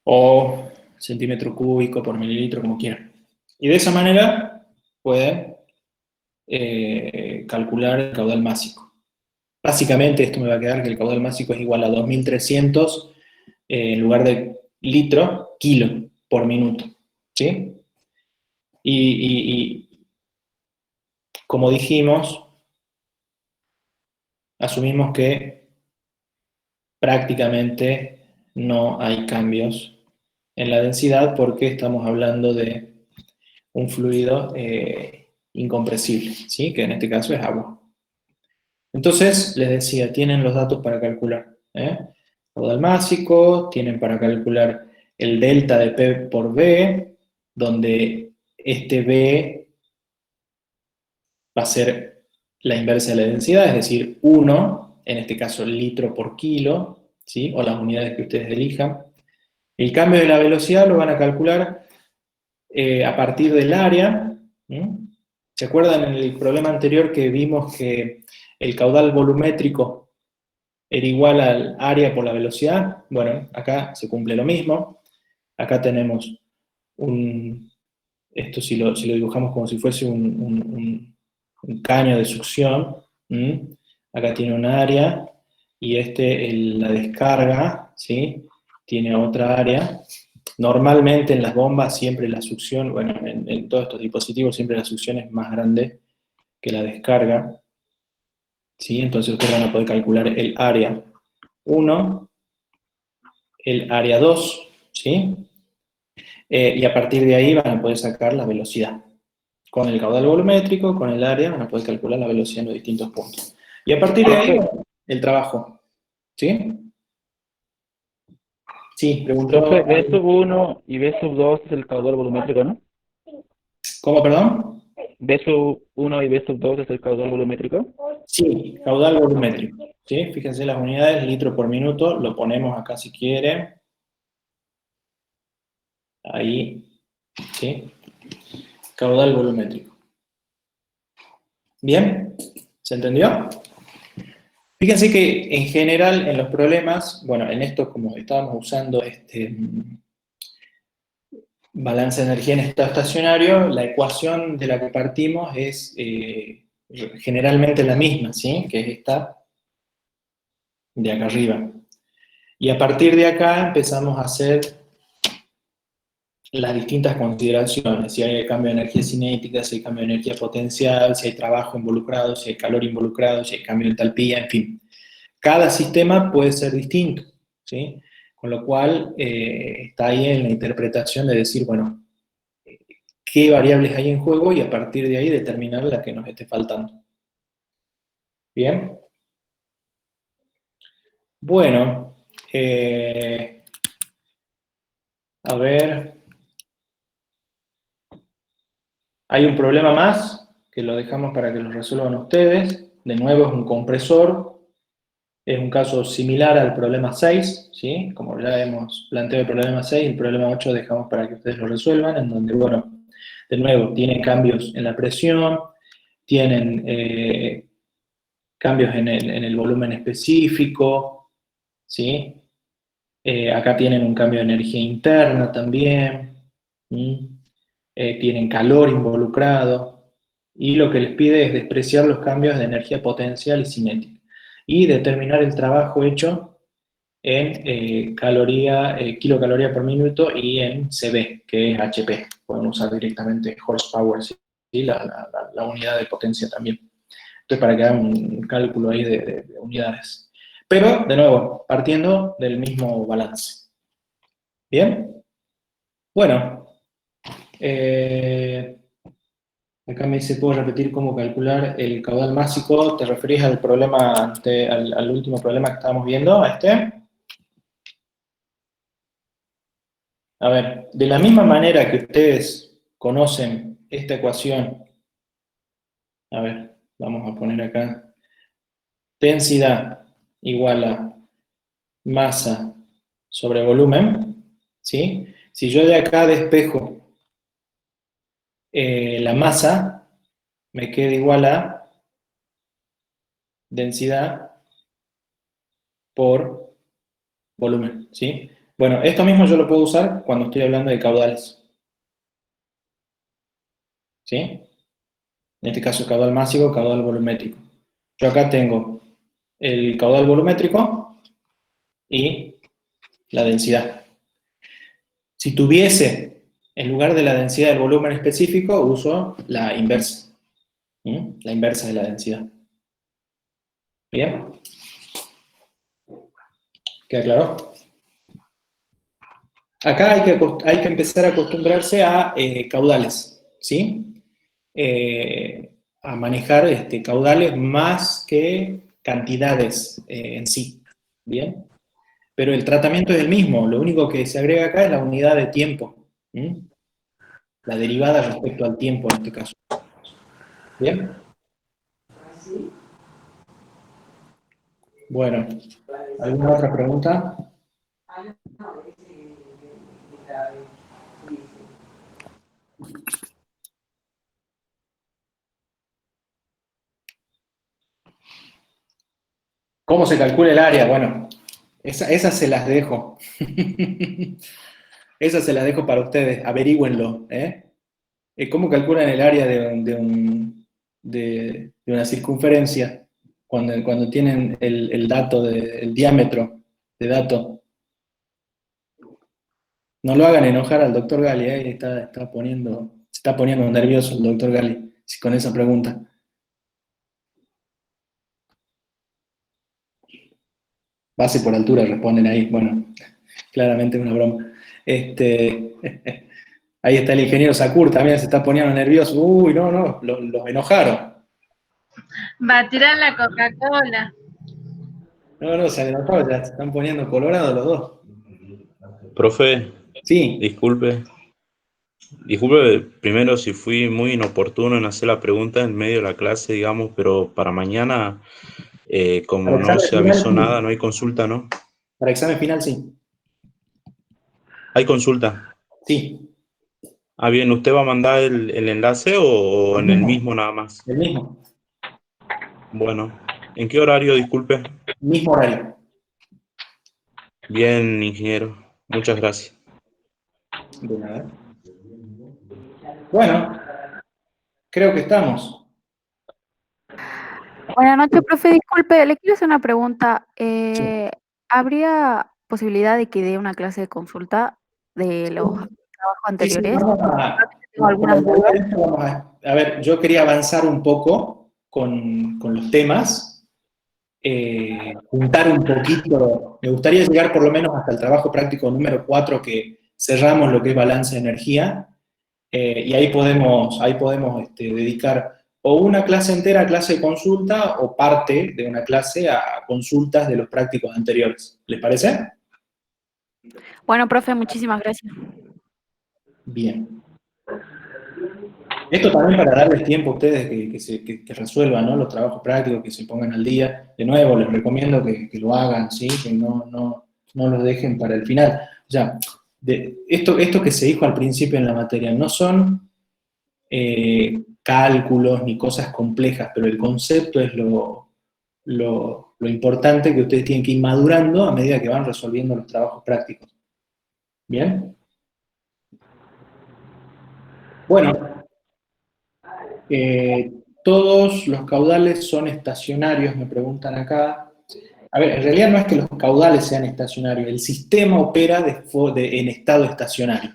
O centímetro cúbico por mililitro, como quieran. Y de esa manera pueden calcular el caudal másico. Básicamente esto me va a quedar que el caudal másico es igual a 2300 en lugar de litro, kilo por minuto. ¿Sí? Y como dijimos, asumimos que prácticamente no hay cambios en la densidad porque estamos hablando de un fluido incompresible, ¿sí? Que en este caso es agua. Entonces, les decía, tienen los datos para calcular. Caudal másico, tienen para calcular el delta de P por V, donde este V va a ser la inversa de la densidad, es decir, 1, en este caso litro por kilo, ¿sí? O las unidades que ustedes elijan. El cambio de la velocidad lo van a calcular a partir del área. ¿Se acuerdan en el problema anterior que vimos que el caudal volumétrico era igual al área por la velocidad? Bueno, acá se cumple lo mismo. Acá tenemos esto si lo dibujamos como si fuese un caño de succión. Acá tiene un área, y la descarga, ¿sí? Tiene otra área. Normalmente en las bombas siempre la succión, bueno, en todos estos dispositivos siempre la succión es más grande que la descarga, ¿sí? Entonces ustedes van a poder calcular el área 1, el área 2, ¿sí? Y a partir de ahí van a poder sacar la velocidad. Con el caudal volumétrico, con el área, van a poder calcular la velocidad en los distintos puntos. Y a partir de ahí, el trabajo, ¿sí? Sí, preguntó... Profe, B sub 1 y B sub 2 es el caudal volumétrico, ¿no? ¿Cómo, perdón? B sub 1 y B sub 2 es el caudal volumétrico. Sí, caudal volumétrico, ¿sí? Fíjense las unidades, litro por minuto, lo ponemos acá si quiere. Ahí, ¿sí? Caudal volumétrico. ¿Bien? ¿Se entendió? Fíjense que en general en los problemas, bueno, en esto como estábamos usando balance de energía en estado estacionario, la ecuación de la que partimos es generalmente la misma, ¿sí? Que es esta de acá arriba. Y a partir de acá empezamos a hacer las distintas consideraciones, si hay cambio de energía cinética, si hay cambio de energía potencial, si hay trabajo involucrado, si hay calor involucrado, si hay cambio de entalpía, en fin. Cada sistema puede ser distinto, ¿sí? Con lo cual está ahí en la interpretación de decir, bueno, qué variables hay en juego y a partir de ahí determinar la que nos esté faltando. ¿Bien? Bueno, a ver... Hay un problema más, que lo dejamos para que lo resuelvan ustedes. De nuevo es un compresor. Es un caso similar al problema 6, ¿sí? Como ya hemos planteado el problema 6, el problema 8 dejamos para que ustedes lo resuelvan, en donde, bueno, de nuevo, tienen cambios en la presión, tienen cambios en el volumen específico, ¿sí? Acá tienen un cambio de energía interna también, ¿sí? Tienen calor involucrado, y lo que les pide es despreciar los cambios de energía potencial y cinética, y determinar el trabajo hecho en kilocaloría por minuto y en CB, que es HP. Pueden usar directamente horsepower, ¿sí? La unidad de potencia también. Entonces, para que hagan un cálculo ahí de unidades. Pero, de nuevo, partiendo del mismo balance. ¿Bien? Bueno. Acá me dice, ¿puedo repetir cómo calcular el caudal másico? ¿Te referís al problema, al último problema que estábamos viendo, a este? A ver, de la misma manera que ustedes conocen esta ecuación, a ver, vamos a poner acá, densidad igual a masa sobre volumen, ¿sí? Si yo de acá despejo la masa, me queda igual a densidad por volumen, ¿sí? Bueno, esto mismo yo lo puedo usar cuando estoy hablando de caudales, ¿sí? En este caso, caudal másico, caudal volumétrico. Yo acá tengo el caudal volumétrico y la densidad. Si tuviese, en lugar de la densidad del volumen específico, uso la inversa. ¿Sí? La inversa de la densidad. ¿Bien? ¿Queda claro? Acá hay que empezar a acostumbrarse a caudales, ¿sí? A manejar caudales más que cantidades en sí, ¿bien? Pero el tratamiento es el mismo, lo único que se agrega acá es la unidad de tiempo, ¿sí? La derivada respecto al tiempo en este caso. ¿Bien? Bueno, ¿alguna otra pregunta? ¿Cómo se calcula el área? Bueno, esas se las dejo. Esas se las dejo para ustedes, averígüenlo. ¿Cómo calculan el área de una circunferencia cuando tienen el dato, el diámetro de dato? No lo hagan enojar al doctor Gali, se está poniendo nervioso el doctor Gali con esa pregunta. Pase por altura, responden ahí. Bueno, claramente es una broma. Ahí está el ingeniero Sakur, también se está poniendo nervioso. Uy, no, los enojaron. Va a tirar la Coca-Cola. No, se enojaron, ya se están poniendo colorados los dos. Profe, Sí, disculpe primero si fui muy inoportuno en hacer la pregunta en medio de la clase, digamos, pero para mañana, como para no examen se final, avisó sí. nada, no hay consulta, ¿no? Para examen final, sí. ¿Hay consulta? Sí, Ah, bien, ¿usted va a mandar el enlace o en el mismo nada más? el mismo. Bueno, ¿en qué horario, disculpe? Mismo horario. Bien, ingeniero, muchas gracias. De nada. Bueno, creo que estamos. Buenas noches, profe. Disculpe, le quiero hacer una pregunta. Sí. ¿Habría posibilidad de que dé una clase de consulta de los trabajos Sí, anteriores? vamos a, Tengo algunas dudas. a ver, yo quería avanzar un poco con los temas, juntar un poquito, me gustaría llegar por lo menos hasta el trabajo práctico número 4 que cerramos lo que es balance de energía, y ahí podemos dedicar o una clase entera a clase de consulta o parte de una clase a consultas de los prácticos anteriores. ¿Les parece? Bueno, profe, muchísimas gracias. Bien. Esto también para darles tiempo a ustedes que resuelvan, ¿no? Los trabajos prácticos, que se pongan al día. De nuevo, les recomiendo que lo hagan, ¿sí? Que no los dejen para el final. Ya, esto que se dijo al principio en la materia, no son cálculos ni cosas complejas, pero el concepto es lo importante que ustedes tienen que ir madurando a medida que van resolviendo los trabajos prácticos. ¿Bien? Bueno, todos los caudales son estacionarios, me preguntan acá. A ver, en realidad no es que los caudales sean estacionarios, el sistema opera en estado estacionario.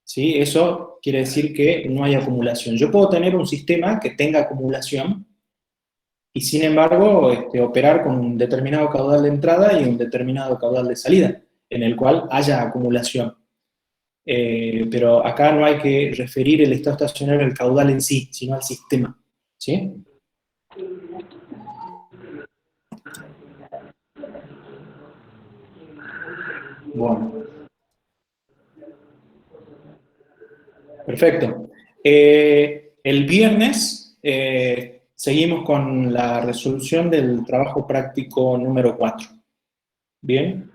¿Sí? Eso quiere decir que no hay acumulación. Yo puedo tener un sistema que tenga acumulación y sin embargo operar con un determinado caudal de entrada y un determinado caudal de salida, en el cual haya acumulación. Pero acá no hay que referir el estado estacionario al caudal en sí, sino al sistema. ¿Sí? Bueno. Perfecto. El viernes seguimos con la resolución del trabajo práctico número 4. Bien,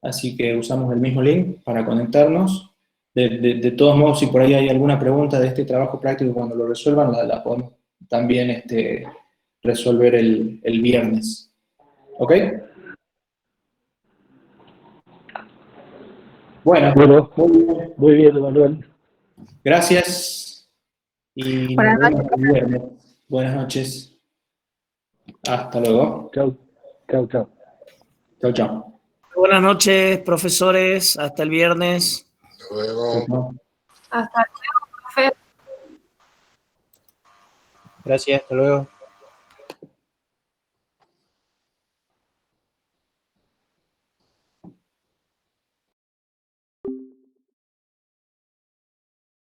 así que usamos el mismo link para conectarnos. De todos modos, si por ahí hay alguna pregunta de este trabajo práctico, cuando lo resuelvan, la podemos también resolver el viernes. ¿Ok? Bueno, Bueno, muy bien, Manuel. gracias. Y nos Buenas noches, vemos el viernes. Buenas noches. Hasta luego. Chau. Chau, chau. Buenas noches, profesores. Hasta el viernes. Luego. Hasta luego, profe. Gracias, hasta luego.